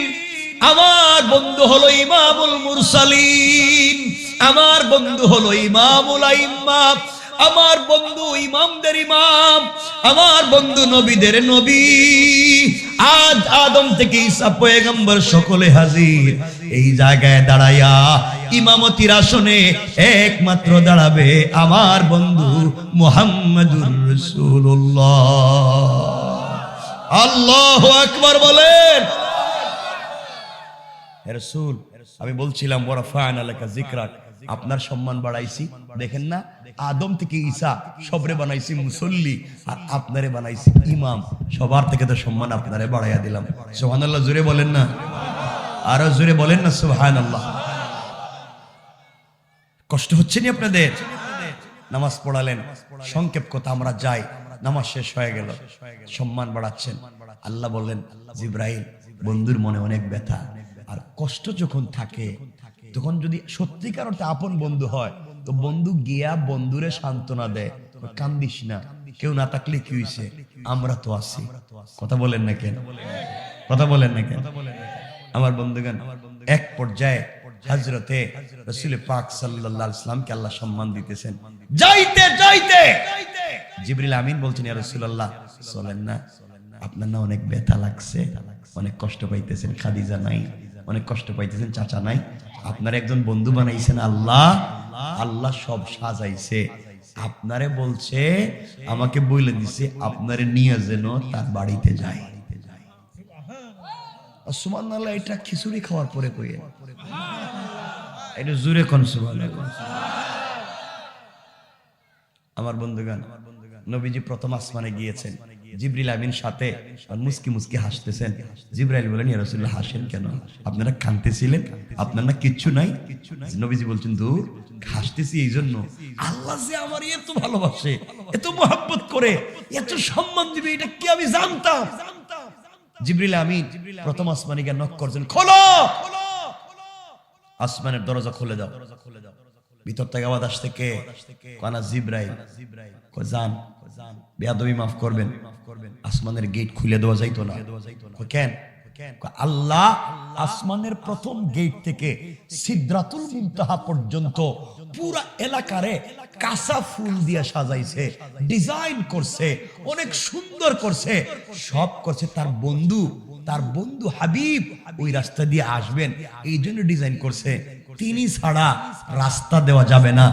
আমার বন্ধু হলো ইমামুল মুরসালিন, আমার বন্ধু হলো ইমামুল আইম্মা, আমার বন্ধু ইমামদের ইমাম, আমার বন্ধু নবীদের নবী। আজ আদম থেকে ঈসা পয়গম্বর সকলে হাজির। এই জায়গায় দাঁড়াইয়া ইমামতির আসনে একমাত্র দাঁড়াবে আমার বন্ধু মুহাম্মদুর রাসূলুল্লাহ। আল্লাহু আকবার বলেন। হে রাসূল, আমি বলছিলাম ওয়া রাফা'না লাকা যিকরাক, আপনার সম্মান বাড়াইছি। দেখেন না, আদম থেকে ঈসা সবরে বানাইছি মুসল্লি, আর আপনারে বানাইছি ইমাম। সবার থেকে তো সম্মান আপনারে বাড়াইয়া দিলাম। সুবহানাল্লাহ জোরে বলেন না, আরো জোরে বলেন না সুবহানাল্লাহ। কষ্ট হচ্ছে নি আপনাদের? নামাজ পড়ালেন, সংক্ষেপ কথা আমরা যাই, নামাজ শেষ হয়ে গেল, সম্মান বাড়াচ্ছেন। আল্লাহ বললেন, জিবরাইল, বন্ধুর মনে অনেক ব্যথা আর কষ্ট যখন থাকে, তখন যদি সত্যিকার অর্থে আপন বন্ধু হয়, তো বন্ধু গিয়া বন্ধুরে সান্ত্বনা দেয়, কান্দিস না, কেউ না থাকলে কি হইছে, আমরা তো আছি। কথা বলেন না কেন? কথা বলেন না কেন? আমার বন্ধুগণ, এক পর্যায়ে হযরতে রাসূল পাক সাল্লাল্লাহু আলাইহি ওয়াসাল্লামকে আল্লাহ সম্মান দিতেছেন। যাইতে যাইতে জিবরিল আমিন বলছেন, ইয়া রাসূলুল্লাহ চলেন না, আপনার না অনেক ব্যথা লাগছে, অনেক কষ্ট পাইতেছেন, খাদিজা নাই, অনেক কষ্ট পাইতেছেন, চাচা নাই, আপনার একজন বন্ধু বানাইছেন আল্লাহ, আল্লাহ সব সাজাইছে, আপনারে বলছে, আমাকে বলে দিছে আপনারে নিয়ে যেন তার বাড়িতে যায়। সুবহানাল্লাহ, এটা খিচুড়ি খাওয়ার পরে কইয়ে, এটা জোরে কোন সুবহানাল্লাহ। আমার বন্ধুগণ, নবীজি প্রথম আসমানে গিয়েছেন, জিবরিল আমিন সাথে মুস্কি মুস্কি হাসতেছেন। জিবরাইল বলেন, ইয়া রাসূলুল্লাহ হাসেন কেন? আপনারা কাঁদতেছিলেন, আপনার না কিচ্ছু নাই? নবীজি বলছেন, দূর, হাসতেছি এই জন্য আল্লাহ যে আমার এত ভালোবাসে, এত মহব্বত করে, এত সম্মান দিবে, এটা কি আমি জানতাম? জিবরিল আমিন প্রথম আসমানে গিয়ে নক করছেন, খোলো, আসমানের দরজা খুলে দাও। ভিতর থেকে আওয়াজ আসছে, কে? কানা জিবরাইল। যান, বেয়াদবি মাফ করবেন, আসমানের গেট খুলে দেওয়া যাইতো না। কেন? আল্লাহ আসমানের প্রথম গেট থেকে সিদরাতুল মুনতাহা পর্যন্ত পুরা এলাকারে কাঁচা ফুল দিয়ে সাজাইছে, ডিজাইন করছে, অনেক সুন্দর করছে, সব করছে তার বন্ধু হাবিব ওই রাস্তা দিয়ে আসবেন এই জন্য ডিজাইন করছে। তিনি ছাড়া রাস্তা দেওয়া যাবে না,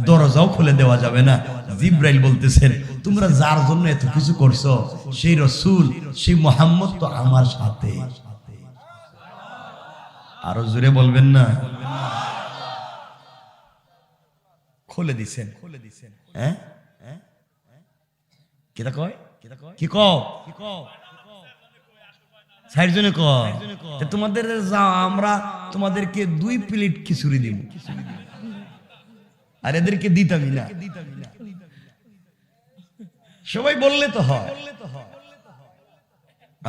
দরজাও খুলে দেওয়া যাবে না। জিবরাইল বলতেছেন, তোমরা যার জন্য এত কিছু করছো, সেই রাসূল, সেই মুহাম্মদ তো আমার সাথে। আরো জোরে বলবেন না? খুলে দিছেন। হ্যাঁ, কিটা কয়, কি কও, চারজনে কয়, তোমাদের যাও, আমরা তোমাদেরকে 2 প্লেট খিচুড়ি দিব, আর এদেরকে দিতামই না। সবাই বললে তো হয়।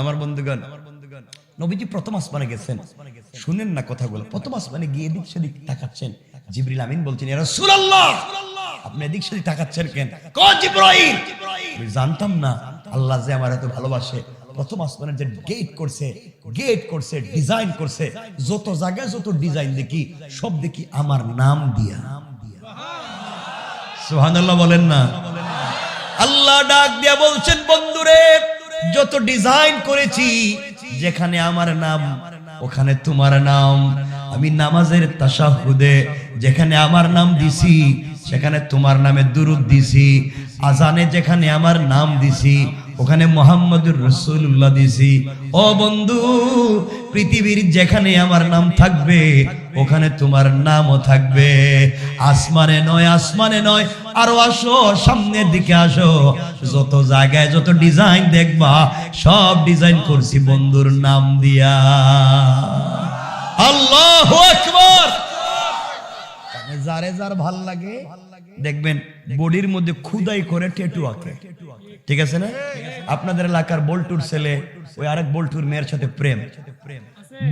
আমার বন্ধুগণ, নবীজি প্রথম আসমানে গেছেন, শুনেন না কথাগুলো, প্রথম আসমানে গিয়ে এদিক সেদিক তাকাচ্ছেন। জিবরিল আমিন বলছেন, ইয়া রাসূলুল্লাহ, আপনি এদিক সেদিক তাকাচ্ছেন কেন? কও জিবরাইল, আমি জানতাম না আল্লাহ যে আমার এত ভালোবাসে। প্রথম আসমানের যে গেট করছে, ডিজাইন করছে, যত জায়গায় যত ডিজাইন দেখি, সব দেখি আমার নাম দিয়া। সুবহানাল্লাহ বলেন না? আল্লাহ ডাক দিয়া বলছেন, বন্ধুরে, যত ডিজাইন করেছি, যেখানে আমার নাম ওখানে তোমার নাম। আমি নামাজের তাশাহুদে যেখানে আমার নাম দিছি, সেখানে তোমার নামে দুরূদ দিছি। আজানে যেখানে আমার নাম দিছি, ওখানে মুহাম্মদুর রাসূলুল্লাহ দিছি। ও বন্ধু, পৃথিবীর যেখানে আমার নাম থাকবে, ওখানে তোমার নামও থাকবে। আসমানে নয়, আরো আসো, সামনের দিকে আসো, যত জায়গায় যত ডিজাইন দেখবা, সব ডিজাইন করছি বন্ধুর নাম দিয়া। আল্লাহু আকবার। যারে যার ভাল লাগে দেখবেন বডির মধ্যে খুদাই করে ট্যাটু আঁকে, ঠিক আছে না? আপনাদের এলাকার বল্টুর ছেলে ওই আরেক বল্টুর মেয়ের সাথে প্রেম,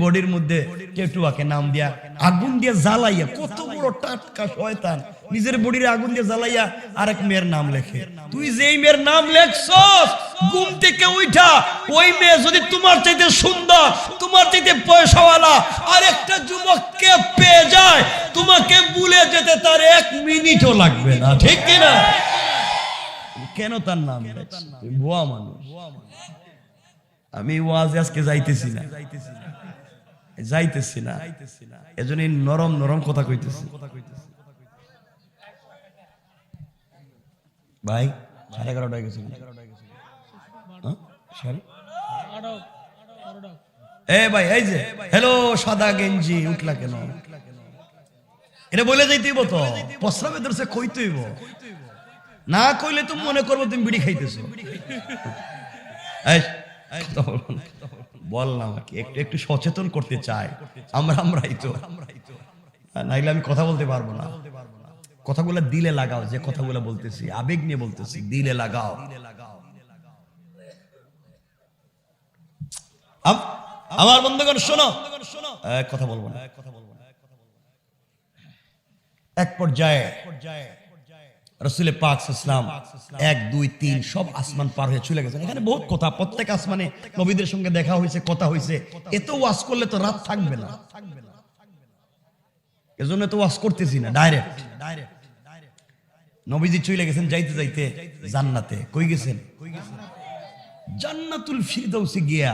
বডির মধ্যে ট্যাটু আঁকে, নাম দিয়া, আগুন দিয়ে জ্বালাইয়া, কত বড় টাটকা শয়তান, নিজের বডির আগুন দিয়ে জ্বালাইয়া আরেক মেয়ের নাম লেখে। তুই যেই মেয়ের নাম লেখছস, ঘুম থেকে উঠা ওই মেয়ে যদি তোমার চাইতে সুন্দর, তোমার চাইতে পয়সাওয়ালা আরেকটা যুবককে পেয়ে যায়, তোমাকে ভুলে যেতে তার 1 মিনিটও লাগবে না, ঠিক কিনা? কেন তার নাম ভুয়া মানুষ? আমি ওয়াজে আজকে যাইতেছি না, এজন্য নরম নরম কথা কইতেছি। ভাই 11:30 হয়ে গেছে। ভাই এই যে হ্যালো সাদা গেঞ্জি উঠলা কেন? এটা বলে যাইতেইব তো, প্রস্রাবে ধরছে কইতেইব, না কইলে তো মনে করবো তুমি বিড়ি খাইতেছো। বললাম একটু সচেতন করতে চাই আমরাই তো, নাইলে আমি কথা বলতে পারবো না। কথাগুলো দিলে লাগাও, যে কথাগুলো বলতেছি আবেগ নিয়ে বলতেছি, দিলে লাগাও। আমার বন্ধুগণ শোনো, কথা বলবো না। এক পর্যায়ে রাসূল পাক সাল্লাল্লাহু আলাইহি ওয়াসাল্লাম 1 2 3 সব আসমান পার হয়ে চলে গেছেন। এখানে বহুত কথা, প্রত্যেক আসমানে নবীদের সঙ্গে দেখা হয়েছে, কথা হয়েছে। এত ওয়াজ করলে তো রাত থাকবে না, এজন্য তো ওয়াজ করতেছি না, ডাইরেক্ট নবীজি চলে গেছেন যাইতে যাইতে জান্নাতে। কই গেছেন? জান্নাতুল ফিরদাউসে গিয়া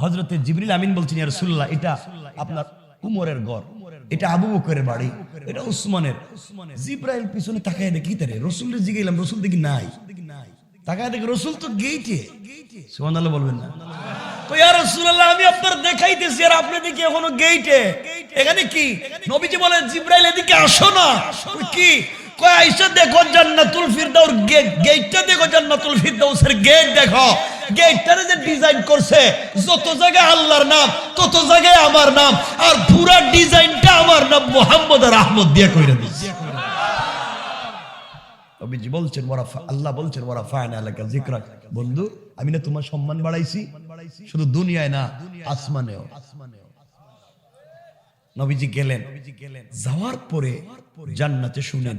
হযরতে জিবরিল আমিন বলছেন, ইয়া রাসূলুল্লাহ, এটা আপনার উমরের ঘর, এটা আবু বকরের বাড়ি, এটা উসমানের। জিবরাইল পিছনে তাকায় দেখি তারে, রাসূলের জিগাইলাম, রাসূল দেখি নাই, তাকায় দেখি রাসূল তো গেইটে। সুবহানাল্লাহ বলবেন না? তো ইয়া রাসূলুল্লাহ, আমি আপনার দেখাইতেছি আর আপনি দেখি এখনো গেইটে, এখানে কি? নবীজি বলেন, জিবরাইল এদিকে আসো না। কি কয়? আয়েশা দেখো জান্নাতুল ফিরদাউস গেটটা দেখো, জান্নাতুল ফিরদাউসের গেট দেখো। গেটটারে যে ডিজাইন করছে, যত জায়গায় আল্লাহর নাম তত জায়গায় আমার নাম, আর পুরা ডিজাইনটা আমার নাম মুহাম্মদ আর আহমদ দিয়ে কইরা দিয়েছে। নবীজি বলছেন, আল্লাহ বলছেন, ওয়ারাফা'না লাকা যিকরাক, বন্ধু আমি না তোমার সম্মান বাড়াইছি, শুধু দুনিয়ায় না আসমানেও। নবীজি গেলেন, যাওয়ার পরে জান্নাতে শুনেন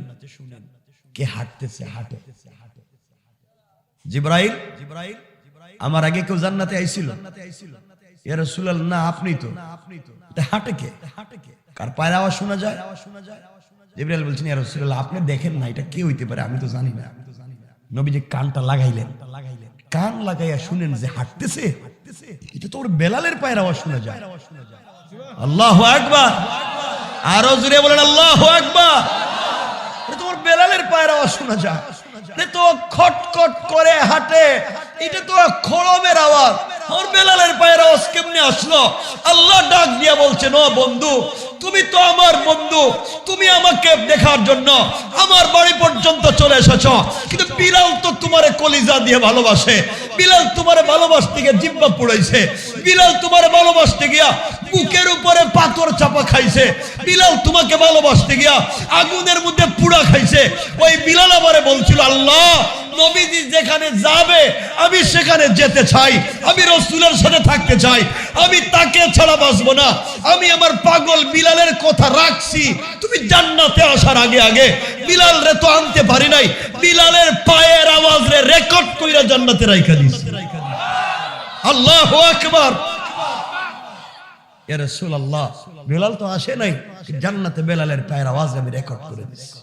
কে হাঁটতেছে, হাঁটে। জিবরাইল, আমার আগে কেউ জান্নাতে আইছিল? ইয়া রাসূলুল্লাহ, না আপনি তো। হাঁটে কে? কার পায়ের আওয়াজ শোনা যায়? জিবরাইল বলছেন, ইয়া রাসূলুল্লাহ, আপনি দেখেন না, এটা কে হইতে পারে? আমি তো জানি না। নবীজি কানটা লাগাইলেন, কান লাগাইয়া শুনেন যে হাঁটতেছে, এটা তো ওর বেলালের পায়ের আওয়াজ শোনা যায়। আল্লাহু আকবার, আরো জোরে বলেন আল্লাহু আকবার। এটা তো ওর বেলালের পায়ের আওয়াজ শোনা যায়। এটা তো খটখট করে হাঁটে, এটা তো খড়মের আওয়াজ। ওর বেলালের পায়ের আওয়াজ কেমনে আসলো? আল্লাহ ডাক দিয়া বলছেন, ও বন্ধু, তুমি তো আমার বন্ধু, তুমি আমাকে দেখার জন্য আমার বাড়ি পর্যন্ত চলে এসেছো, কিন্তু বিলাল তো তোমারে কলিজা দিয়ে ভালোবাসে, বিলাল তোমারে ভালোবাসতে গিয়ে জিহ্বা পুড়াইছে, বিলাল তোমারে ভালোবাসতে গিয়া বুকের উপরে পাথর চাপা খাইছে, বিলাল তোমাকে ভালোবাসতে গিয়া আগুনের মধ্যে পুড়া খাইছে। ওই বিলাল আমারে বলছিল, আল্লাহ নবীজি যেখানে যাবে আমি সেখানে যেতে চাই, আমি রাসূলের সাথে থাকতে চাই, আমি তাকে ছাড়া বাঁচবো না। আমি আমার পাগল বিলালের কথা রাখছি, তুমি জান্নাতে আসার আগে আগে বিলাল রে তো আনতে পারি নাই, বিলালের পায়ের আওয়াজ রে রেকর্ড কইরা জান্নাতে রাইখা দিছি। আল্লাহু আকবার। ইয়া রাসূলুল্লাহ, বিলাল তো আসে নাই, জান্নাতে বেলালের পায়ের আওয়াজ আমি রেকর্ড করে দিছি।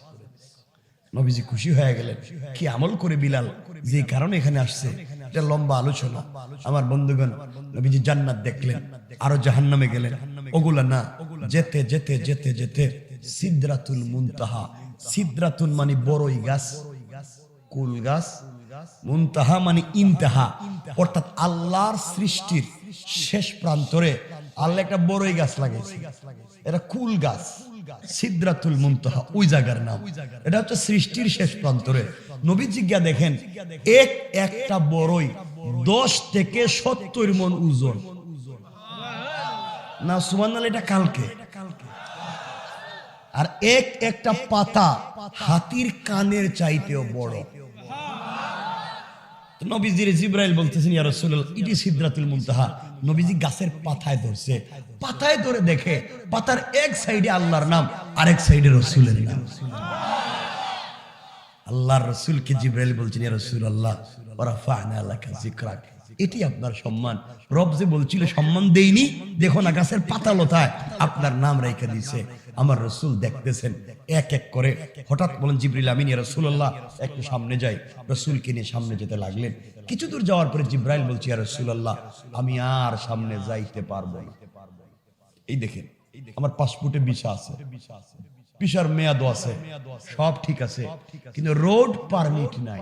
নবীজি খুশি হয়ে গেলেন, কি আমল করে বিলাল যে কারণে এখানে আসছে, এটা লম্বা আলোচনা। আমার বন্ধুগণ, নবীজি জান্নাত দেখলেন, আরো জাহান্নামে গেলেন। ওগুলা না, যেতে যেতে যেতে যেতে সিদরাতুল মুনতাহা, সিদরাতুল মানে বড়ই গাছ, কুল গাছ, মুনতাহা মানে ইন্তাহা, অর্থাৎ আল্লাহর সৃষ্টির শেষ প্রান্তরে আল্লাহ একটা বড়ই গাছ লাগাইছে, এটা কুল গাছ, সিদরাতুল মুনতাহা ওই জায়গার নাম। এটা হচ্ছে সৃষ্টির শেষ প্রান্তরে। নবীজি গিয়া দেখেন একটা বড়ই 10 থেকে 70 মণ ওজন। না সুবহানাল্লাহ, এটা কালকে। আর একটা পাতা হাতির কানের চাইতেও বড়। নবীজির জিবরাইল বলতেছেন, ইয়া রাসূলুল্লাহ, ইটি সিদরাতুল মুনতাহা। নবীজি গাছের পাতায় ধরছে, পাতায় ধরে দেখে পাতার এক সাইডে আল্লাহর নাম, আরেক সাইডে রাসূলের নাম। আল্লাহর রাসূলকে জিবরাইল বলছেন, ইয়া রাসূলুল্লাহ ওয়া রাফা'না লাকা যিকরাক, এটি আপনার সম্মান। রব যে বলছিল সম্মান দেইনি, দেখো না গাছের পাতা লতায় আপনার নাম রেখে দিয়েছে। আমার রাসূল দেখতেছেন এক এক করে। হঠাৎ বলেন জিবরিল আমিন, ইয়া রাসূলুল্লাহ একটু সামনে যাই। রাসূলকে নিয়ে সামনে যেতে লাগলেন। কিছু দূর যাওয়ার পরে জিবরাইল বলছে, ইয়া রাসূলুল্লাহ আমি আর সামনে যাইতে পারবো না। এই দেখেন আমার পাসপোর্টে ভিসা আছে, ভিসার মেয়াদও আছে, সব ঠিক আছে, কিন্তু রোড পারমিট নাই।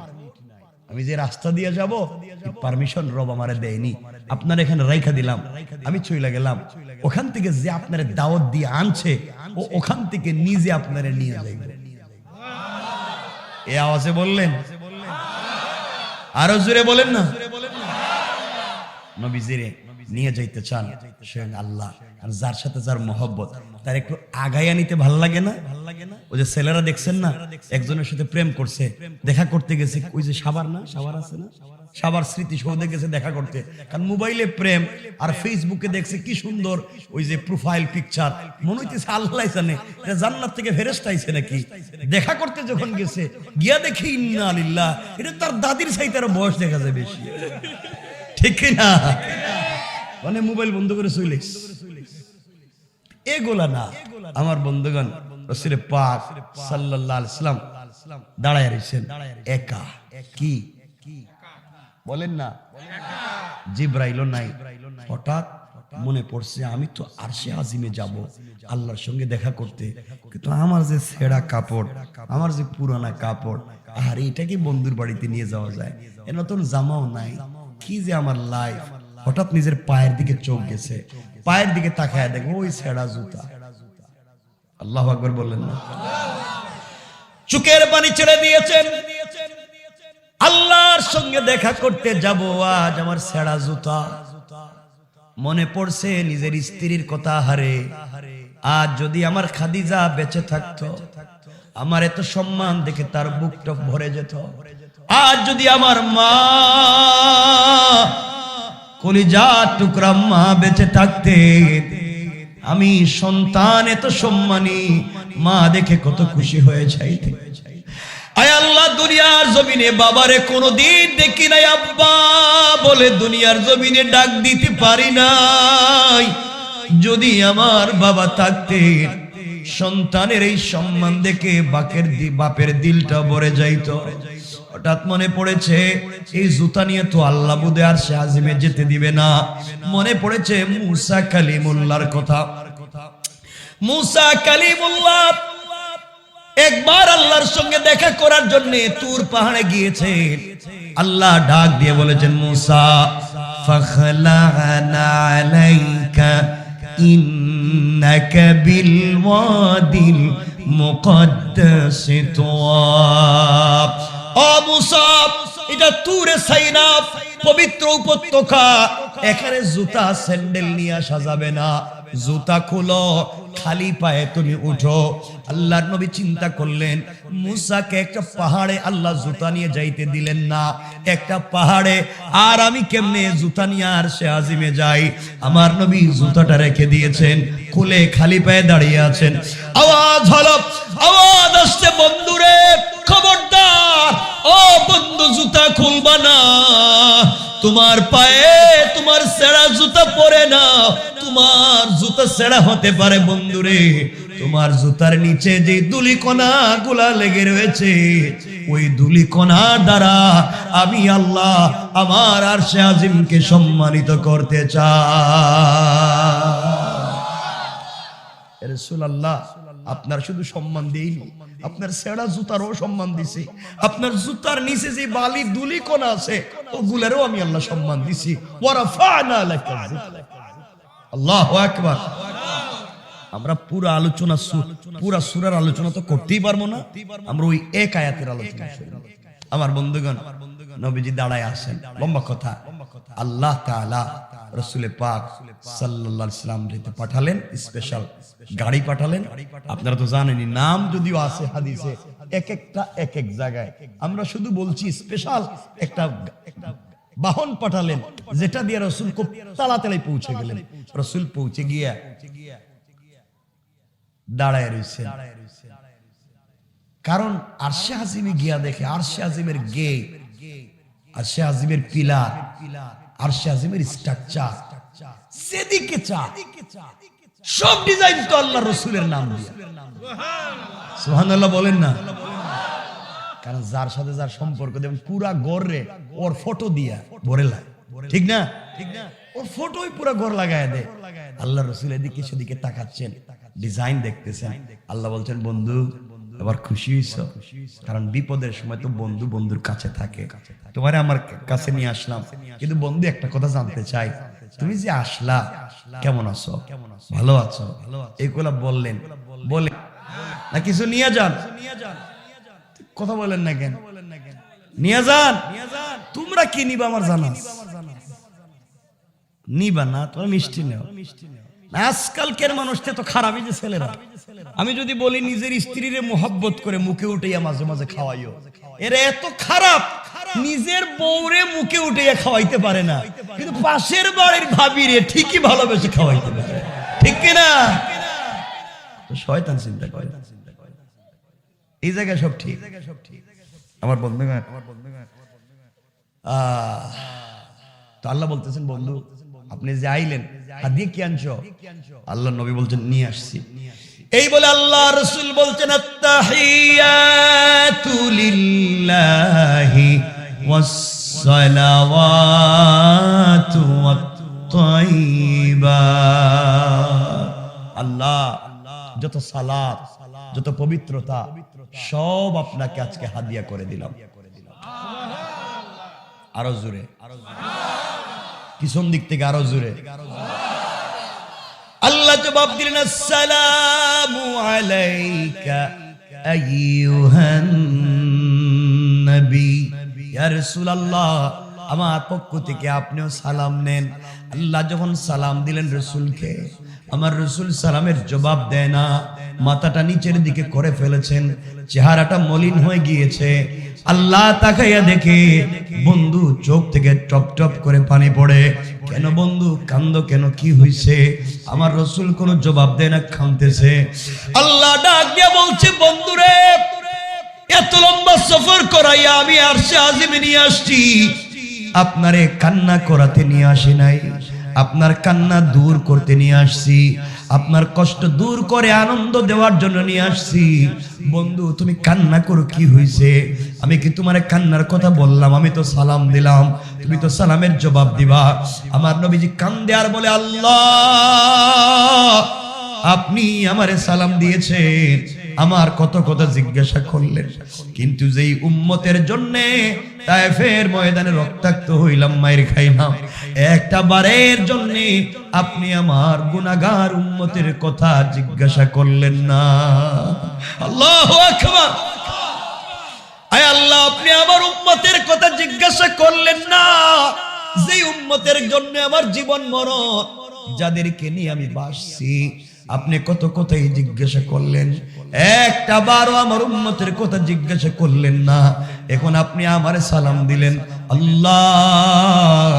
আমি যে রাস্তা দিয়ে যাব পারমিশন রব আমারে দেয়নি। আপনার এখানে রাইখা দিলাম, আমি চলে গেলাম। ওখান থেকে যে আপনারে দাওয়াত দিয়ে আনছে ও ওখান থেকে নিজে আপনারে নিয়ে যাইবে। এই আওয়াজে বললেন, আরো জোরে বলেন না। নবীজিরে নিয়ে যাইতে চান স্বয়ং আল্লাহ। আর যার সাথে যার মহব্বত তার একটু আগাইয়া নিতে ভাল লাগে না? ওই যে ছেলেরা দেখছেন না, একজনের সাথে প্রেম করছে, দেখা করতে গেছে, ওই যে সাভার না, সাভার আছে না, সাভার স্মৃতি সৌধে গেছে দেখা করতে। কারণ মোবাইলে প্রেম আর ফেসবুকে দেখছে কি সুন্দর ওই যে প্রোফাইল পিকচার, মনে হইতেছে আল্লাহ জানে জান্নাত থেকে ফেরেশতা আইছে নাকি। দেখা করতে যখন গেছে গিয়া দেখি ইন্না লিল্লাহ, এটা তার দাদির চাইতে আরো বয়স দেখা যায় বেশি, ঠিক না? মানে মোবাইল বন্ধ করে চলে এগুলা না। আমার বন্ধুগণ, রাসূল পাক সাল্লাল্লাহু আলাইহি ওয়াসাল্লাম দাঁড়ায় রইছেন একা। কি বলেন না? জিবরাইলও নাই। হঠাৎ মনে পড়ছে আমি তো আরশে আজিমে যাব আল্লাহর সঙ্গে দেখা করতে, কিন্তু আমার যে ছেঁড়া কাপড়, আমার যে পুরানা কাপড়, আর এটা কি বন্ধুর বাড়িতে নিয়ে যাওয়া যায়? এ নতুন জামাও নাই, কি যে আমার লাইফ। হঠাৎ নিজের পায়ের দিকে চোখ গেছে, পায়ের দিকে তাকায় দেখো ওই ছেঁড়া জুতা। আল্লাহু আকবার বললেন না? চোখের পানি ছেড়ে দিয়েছেন, আল্লাহর সঙ্গে দেখা করতে যাব, আজ আমার ছেঁড়া জুতা। মনে পড়ছে নিজের স্ত্রীর কথা, হারে আজ যদি আমার খাদিজা বেঁচে থাকতো, আমার এত সম্মান দেখে তার বুকটা ভরে যেত। আজ যদি আমার মা, কলিজা টুকরা মা বেঁচে থাকতে, আমি সন্তান এত সম্মানী মা দেখে কত খুশি হয়ে যাইতে। আয় আল্লাহ, দুনিয়ার জমিনে বাবারে কোনদিন দেখি নাই আব্বা বলে, দুনিয়ার জমিনে ডাক দিতে পারি নাই। যদি আমার বাবা থাকতেন, সন্তানের এই সম্মান দেখে বাপের দিলটা ভরে যাইত। হঠাৎ মনে পড়েছে এই জুতা নিয়ে তো আল্লাহ বুদে আর সে আজিমে যেতে দিবে না। মনে পড়েছে মুসা কালিমুল্লাহর কথা। মুসা কালিমুল্লাহ একবার আল্লাহর সঙ্গে দেখা করার জন্য তুর পাহাড়ে গিয়েছে। আল্লাহ ডাক দিয়ে বলেছেন, মুসা ফাখলানা আলাইকা ইন্নাকা বিল ওয়াদিল মুকদ্দাস তুওয়া। ও মুসা, এটা তুরে সাইনা, পবিত্র উপত্যকা, এখানে জুতা স্যান্ডেল নিয়ে আসা যাবে না। জুতা খুলো, খালি পায়ে তুমি উঠো। আল্লাহর নবী চিন্তা করলেন, মুসাকে একটা পাহাড়ে আল্লাহ জুতা নিয়ে যাইতে দিলেন না, একটা পাহাড়ে, আর আমি কেমনে জুতা নিয়ে আর সে আজিমে যাই? আমার নবী জুতাটা রেখে দিয়েছেন, খুলে খালি পায়ে দাঁড়িয়ে আছেন। আওয়াজ হলো, আওয়াজ আসছে, বন্ধুরে খবরদার, ও বন্ধু জুতা খুলবা না, তোমার পায়ে তোমার ছেঁড়া জুতা পরে না, তোমার জুতা ছেঁড়া হতে পারে বন্ধুরে। তোমার জুতার নিচে যে ধুলিকণা গুলা লেগে রয়েছে, ওই ধুলিকণা দ্বারা আমি আল্লাহ আমার আরশে আজিমকে সম্মানিত করতে চাই। রাসূলুল্লাহ, আপনার শুধু সম্মান দেইনি, আপনার ছেঁড়া জুতারও সম্মান দিছি। আপনার জুতার নিচে যে বালি ধুলি কোনা আছে ওগুলারও আমি আল্লাহ সম্মান দিছি। ওয়া রাফা'না লাকা যিকরাক। আল্লাহু আকবার। আমরা পুরো আলোচনা, পুরো সূরার আলোচনা তো করতেই পারবো না, আমরা ওই এক আয়াতের আলোচনা করব। আমার বন্ধুগণ, নবীজি দাঁড়ায় আছেন, লম্বা কথা। আল্লাহ তাআলা রাসূল পাক সাল্লাল্লাহু আলাইহি ওয়াসাল্লাম যেতে পাঠালেন, স্পেশাল গাড়ি পাঠালেন। আপনারা তো জানেনই, নাম যদিও আছে হাদিসে, এক একটা এক এক জায়গায়। আমরা শুধু বলছি স্পেশাল একটা বাহন পাঠালেন, যেটা দিয়ে রাসূল খুব তাড়াতাড়ি পৌঁছে গেলেন। রাসূল পৌঁছে গিয়া দাঁড়ায় রইছেন। কারণ আরশে আজিমে গিয়া দেখে আরশে আজিমের গেট, আরশে আজিমের পিলার, আরশে আজিমের স্ট্রাকচার, সেদিকে চা সব ডিজাইন তো আল্লাহ রসুলের নাম দিয়ে। সুবহানাল্লাহ বলেন না? কারণ যার সাথে যার সম্পর্ক দেখুন পুরা গড়ে ওর ফটো দিয়া ভরে লাগে, ঠিক না? ওর ফটোই পুরা গড় লাগায় দেয়। আল্লাহ রসুল এদিকে সেদিকে তাকাচ্ছেন, ডিজাইন দেখতেছেন। আল্লাহ বলছেন বন্ধু এবার খুশি হইছ? কারণ বিপদের সময় তো বন্ধু বন্ধুর কাছে থাকে। তোমারে আমার কাছে নিয়ে আসলাম, কিন্তু বন্ধু একটা কথা জানতে চাই, তুমি যে আসলা কেমন আছো, ভালো আছো? এগুলা বললেন বলে না কিছু নিয়ে যান, কথা বলেন না কেন? নিয়ে যান। তোমরা কি নিবা আমার জানা নিবা না, তোমরা মিষ্টি নেও। আজকালকের মানুষটা তো খারাপই যে ছেলেরা। আমি যদি বলি নিজের স্ত্রীরে মোহাব্বত করে মুখে উঠাইয়া মাঝে মাঝে খাওয়াইও, এরা এত খারাপ নিজের বউরে মুখে উঠাইয়া খাওয়াইতে পারে না, কিন্তু পাশের বাড়ির ভাবিরে ঠিকই ভালোবেসে খাওয়াইতে পারে, ঠিক কিনা? শয়তান চিন্তা করে এই জায়গায় সব ঠিক। আমার বন্ধুগণ, তো আল্লাহ বলতেছেন বন্ধু আপনি যে আইলেন হাদিয়া কি আনছো? আল্লাহ নবী বলছেন নিয়ে আসছি। এই বলে আল্লাহ রাসূল বলছেন আত-তাহিয়াতু লিল্লাহি ওয়াস-সালাওয়াতু ওয়াত-তাইয়্যিবাত। আল্লাহ যত সালাত যত পবিত্রতা সব আপনাকে আজকে হাদিয়া করে দিলাম। আরো জোরে, পিছন দিক থেকে আরো জোরে। আল্লাহ জবাব দিলেন আসসালামু আলাইকা আইয়ুহান নবী। ইয়া রাসূলুল্লাহ আমার পক্ষ থেকে আপনিও সালাম নেন। আল্লাহ যখন সালাম দিলেন রাসূলকে, আমার রাসূল সালামের জবাব দেয় না, মাথাটা নিচের দিকে করে ফেলেছেন, চেহারাটা মলিন হয়ে গিয়েছে। আল্লাহ তাকাইয়া দেখে বন্ধু চোখ থেকে টপ টপ করে পানি পড়ে। কেন বন্ধু কান্দো কেন, কি হইছে? আমার রাসূল কোনো জবাব দেয় না, কাঁদতেছে। আল্লাহ ডাক দিয়া বলছে বন্ধুরে এত লম্বা সফর করাইয়া আমি আরশে আজিমে নিয়ে আসছি, আপনারে কান্না করাতে নিয়ে আসি নাই, আপনার কান্না দূর করতে নিয়ে আসছি, আপনার কষ্ট দূর করে আনন্দ দেওয়ার জন্য নিয়ে আসছি। বন্ধু তুমি কান্না করো, কি হইছে? আমি কি তোমারে কান্নার কথা বললাম? আমি তো সালাম দিলাম, তুমি তো সালামের জবাব দিবা। আমার নবীজি কান্দে আর বলে আল্লাহ আপনি আমারে সালাম দিয়েছেন, আমার কত কথা জিজ্ঞাসা করলেন, কিন্তু যেই উম্মতের জন্য তায়েফের ময়দানে রক্তাক্ত হইলাম, মায়ের খাইলাম, একটা বারের জন্য আপনি আমার গুনাহগার উম্মতের কথা জিজ্ঞাসা করলেন না। আল্লাহু আকবার। আয় আল্লাহ আপনি আমার উম্মতের কথা জিজ্ঞাসা করলেন না, যেই উম্মতের জন্য আমার জীবন মরণ, যাদেরকে নিয়ে আমি বাসছি, আপনি কত কথাই জিজ্ঞাসা করলেন, একটা বারও আমার উম্মতের কথা জিজ্ঞাসা করলেন না। এখন আপনি আমারে সালাম দিলেন, আল্লাহ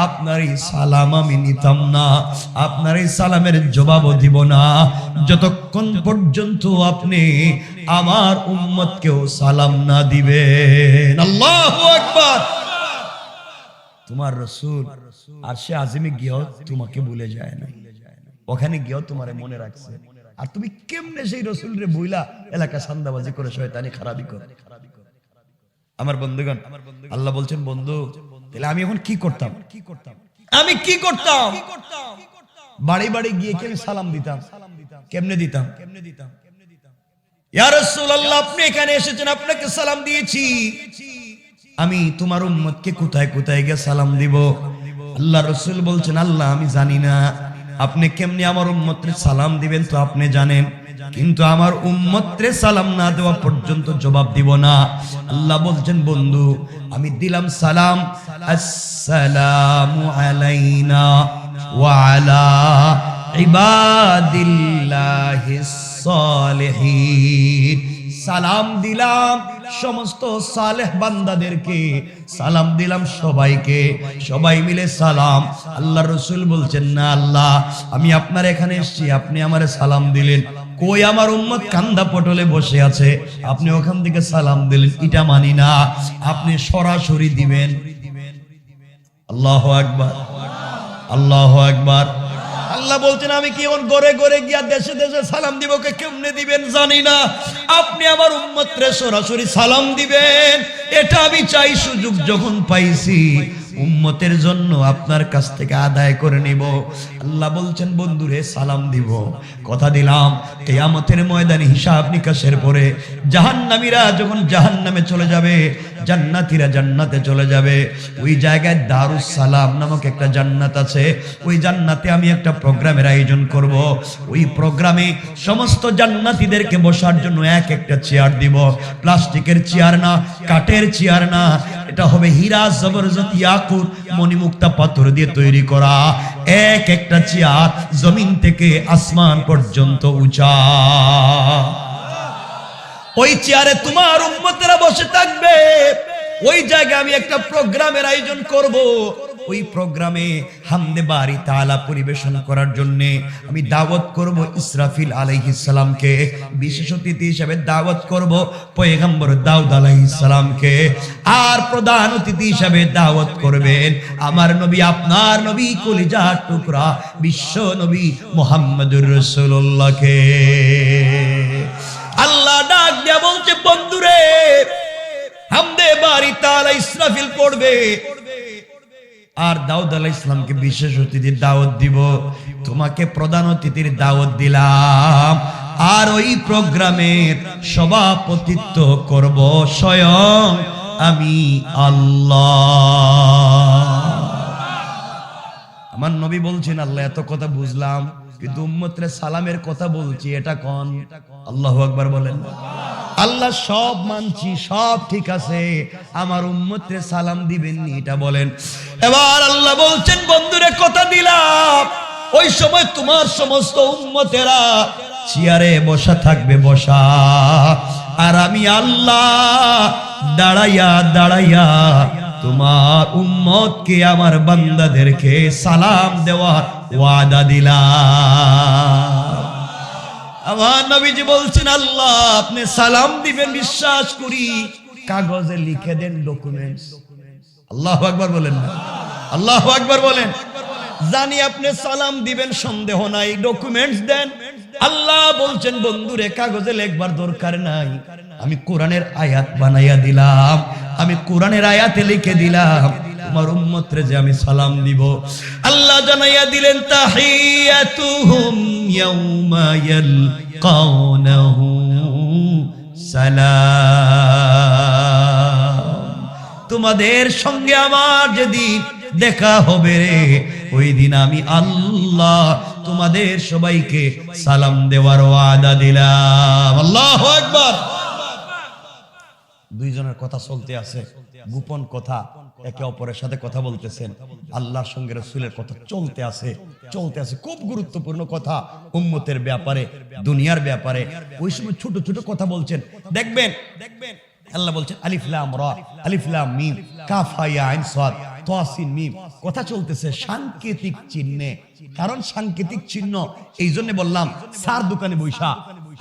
আপনার এই সালাম আমি নিতাম না, আপনার এই সালামের জবাবও দিব না যতক্ষণ পর্যন্ত আপনি আমার উম্মতকেও সালাম না দিবেন। আল্লাহু আকবার। তোমার রাসূল আরশে আজিমে গিয়েও তোমাকে ভুলে যায় না, ওখানে গিয়েও তোমারে মনে রাখছে। আর তুমি কেমনে সেই রাসূলরে ভুলা এলাকা সান্দাবাজি করে শয়তানি খারাপি করে? আমার বন্ধুগণ, আল্লাহ বলছেন বন্ধু তাহলে আমি এখন কি করতাম? আমি কি করতাম? বাড়ি বাড়ি গিয়ে কি সালাম দিতাম? কেমনে দিতাম? ইয়া রাসূলুল্লাহ আপনি এখানে এসেছেন, আপনাকে সালাম দিয়েছি, আমি তোমার উম্মতকে কোথায় কোথায় গিয়ে সালাম দিব? আল্লাহ রাসূল বলছেন আল্লাহ আমি জানি না, আপনি কেমনে আমার উম্মতরে সালাম দিবেন তো আপনি জানেন, কিন্তু আমার উম্মতরে সালাম না দেওয়া পর্যন্ত জবাব দিব না। আল্লাহ বলছেন বন্ধু আমি দিলাম সালাম, আসসালামু আলাইনা ওয়া আলা ইবাদিল্লাহিস সালিহিন। সালাম দিলাম সমস্ত সালেহ বান্দাদেরকে, সালাম দিলাম সবাইকে, সবাই মিলে সালাম। আল্লাহ রাসূল বলছেন না আল্লাহ আমি আপনার এখানে এসেছি, আপনি আমারে সালাম দিলেন, কই আমার উম্মত কান্দা পটলে বসে আছে, আপনি ওখান থেকে সালাম দিলেন, এটা মানি না। আপনি সরাসরি দিবেন। আল্লাহু আকবার, আল্লাহু আকবার। আল্লাহ বলছেন আমি কি ওর ঘরে ঘরে গিয়া দেশে দেশে সালাম দিব, কে কেমনে দিবেন জানি না, আপনি আমার উম্মতরে সরাসরি সালাম দিবেন। এটা আমি চাই, সুযোগ যখন পাইছি উম্মতের জন্য আপনার কাছ থেকে আদায় করে নিব। আল্লাহ বলছেন বন্ধুরে সালাম দিব, কথা দিলাম কিয়ামতের ময়দানে হিসাব নিকাশের পরে জাহান্নামীরা যখন জাহান্নামে চলে যাবে, জান্নাতীরা জান্নাতে চলে যাবে, ওই জায়গায় দারুস সালাম নামক একটা জান্নাত আছে। ওই জান্নাতে আমি একটা প্রোগ্রামের আয়োজন করব। ওই প্রোগ্রামে সমস্ত জান্নাতীদেরকে বসার জন্য এক একটা চেয়ার দিব। প্লাস্টিকের চেয়ার না, কাঠের চেয়ার না, এটা হবে হীরা জবরদস্ত ইয়াকুত মণিমুক্তা পাথর দিয়ে তৈরি করা। এক একটা চেয়ার জমিন থেকে আসমান পর্যন্ত উঁচা। ওই চেয়ারে তোমার উম্মতেরা বসে থাকবে। ওই জায়গায় আমি একটা প্রোগ্রামের আয়োজন করব। ওই প্রোগ্রামে হামদে বারি তাআলা পরিবেশন করার জন্য আমি দাওয়াত করব ইসরাফিল আলাইহিস সালামকে, বিশেষ অতিথি হিসেবে দাওয়াত করব পয়গম্বর দাউদ আলাইহিস সালামকে, আর প্রধান অতিথি হিসেবে দাওয়াত করবেন আমার নবী, আপনার নবী, কলিজার টুকরা বিশ্ব নবী মুহাম্মদুর রাসূলুল্লাহকে। আল্লাহ ডাক দিয়া বলছে বন্ধুরে, হামদে বারি তাআলা ইসরাফিল পড়বে আর দাউদ আলাইহিস সালামকে বিশেষ অতিথির দাওয়াত দিব। তোমাকে প্রধান অতিথির দাওয়াত দিলাম, আর ওই প্রোগ্রামের সভাপতিত্ব করব স্বয়ং আমি আল্লাহ। আমার নবী বলছেন আল্লাহ এত কথা বুঝলাম, কিন্তু উম্মতরে সালামের কথা বলছি, এটা কোন? আল্লাহু আকবার বলেন। আল্লাহ সব মানছি, সব ঠিক আছে, আমার উম্মতরে সালাম দিবেন নি এটা বলেন। এবার আল্লাহ বলছেন বন্ধুরে কথা দিলাম, ওই সময় তোমার সমস্ত উম্মতেরা চেয়ারে বসা থাকবে, বসা, আর আমি আল্লাহ দাঁড়াইয়া দাঁড়াইয়া তোমার উম্মতকে, আমার বান্দাদেরকে সালাম দেওয়ার ওয়াদা দিলাম। আমার নবীজি বলছেন আল্লাহ আপনি সালাম দিবেন বিশ্বাস করি, কাগজে লিখে দেন ডকুমেন্টস। আল্লাহু আকবার বলেন না, আল্লাহু আকবার বলেন। জানি আপনি সালাম দিবেন, সন্দেহ নাই, ডকুমেন্টস দেন। আল্লাহ বলছেন বন্ধুরে কাগজে লেখবার দরকার নাই, আমি কোরআনের আয়াত বানাইয়া দিলাম, আমি কোরআনের আয়াতে লিখে দিলাম তোমার উম্মতরে যে আমি সালাম দিব। আল্লাহ জানাইয়া দিলেন তাহিয়াতুহুম ইয়াউমা ইয়ালকাউনাহু সালাম। তোমাদের সঙ্গে আমার যেদিন দেখা হবে রে, ওই দিন আমি আল্লাহ তোমাদের সবাইকে সালাম দেওয়ার ওয়াদা দিলাম। আল্লাহু আকবার। দুইজনের কথা চলতে আছে, গোপন কথা, একে অপরের সাথে কথা বলতেছেন, আল্লাহর সঙ্গে রাসূলের কথা চলতে আছে, চলতে আছে, খুব গুরুত্বপূর্ণ কথা উম্মতের ব্যাপারে, দুনিয়ার ব্যাপারে। ওই সময় ছোট ছোট কথা বলছেন, দেখবেন আল্লাহ বলছেন আলিফ লাম রা, আলিফ লাম মিম, কাফ হা ইয়া আইন সাদ তা সিন মিম। কথা চলতেছে সাংকেতিক চিহ্নে, কারণ সাংকেতিক চিহ্ন এই জন্য বললাম। সার দোকানে বৈশা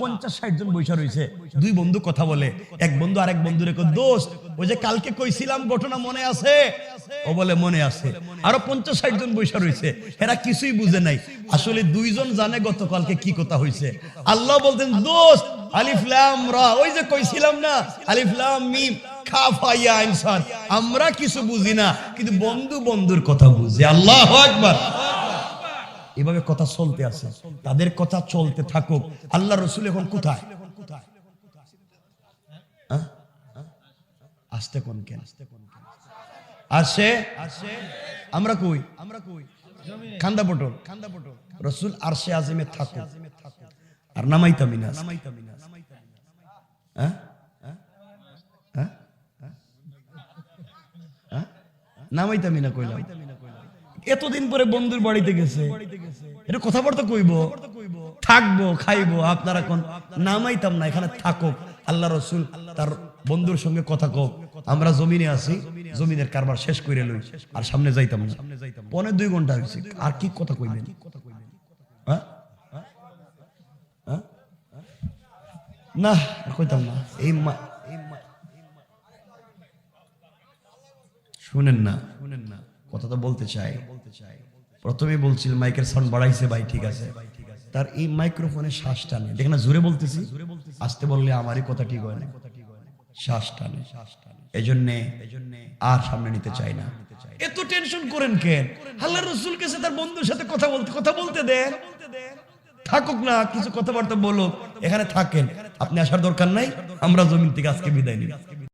50-60 জন বৈশা রয়েছে, দুই বন্ধু কথা বলে, এক বন্ধু আরেক বন্ধুরে কয় দোস্ত ওই যে কালকে কইছিলাম ঘটনা মনে আছে? ও বলে মনে আছে। আরো 50-60 জন বৈশা রয়েছে, এরা কিছুই বুঝে নাই, আসলে দুইজন জানে গতকালকে কি কথা হয়েছে। আল্লাহ বলতেন দোস্ত আলিফ লাম রা, ওই যে কইছিলাম না আলিফ লাম মিম কাফ হা ইয়া আইন সাদ, আমরা কিছু বুঝি না, কিন্তু বন্ধু বন্ধুর কথা বুঝে। আল্লাহু আকবার। এভাবে কথা চলতে আছে, তাদের কথা চলতে থাকুক। আল্লাহ রসুল এখন কোথায়? আসতে কোন কেন আসে? আমরা কই? খান্দা পটল। রসুল আরশে আজিমে থাকুক, আর নামাইতামি না। নামাইতামি না কইলাম। এতদিন পরে বন্ধুর বাড়িতে গেছে, এটা কথাবার্তা কইব, থাকবো, খাইবো, আপনারা কোন নামাইতাম না, এখানে থাকুক। আল্লাহ রসুল তার বন্ধুর সঙ্গে কথা কোক, আমরা জমিনে আছি, জমিনের কারবার শেষ করে লই, আর সামনে যাইতাম না। 1.5 ঘন্টা হয়েছে, আর কি কথা কইবেন? না কইতাম না এই শুনেন না কথা তো বলতে চাই। প্রথমে বলছিল মাইকের সাউন্ড বাড়াইছে ভাই, ঠিক আছে, তার এই মাইক্রোফোনে শ্বাস টানে, দেখে না জোরে বলতেছি, আসতে বললে আমারই কথা ঠিক হয় না, শ্বাস টানে, এজন্যে আর সামনে নিতে চাই না। এত টেনশন করেন কেন? আল্লাহর রাসূল কাছে তার বন্ধুর সাথে কথা বলতে দেন, থাকুক না, কিছু কথাবার্তা বলো, এখানে থাকেন, আপনি আসার দরকার নাই, আমরা জমিন থেকে আজকে বিদায় নিই।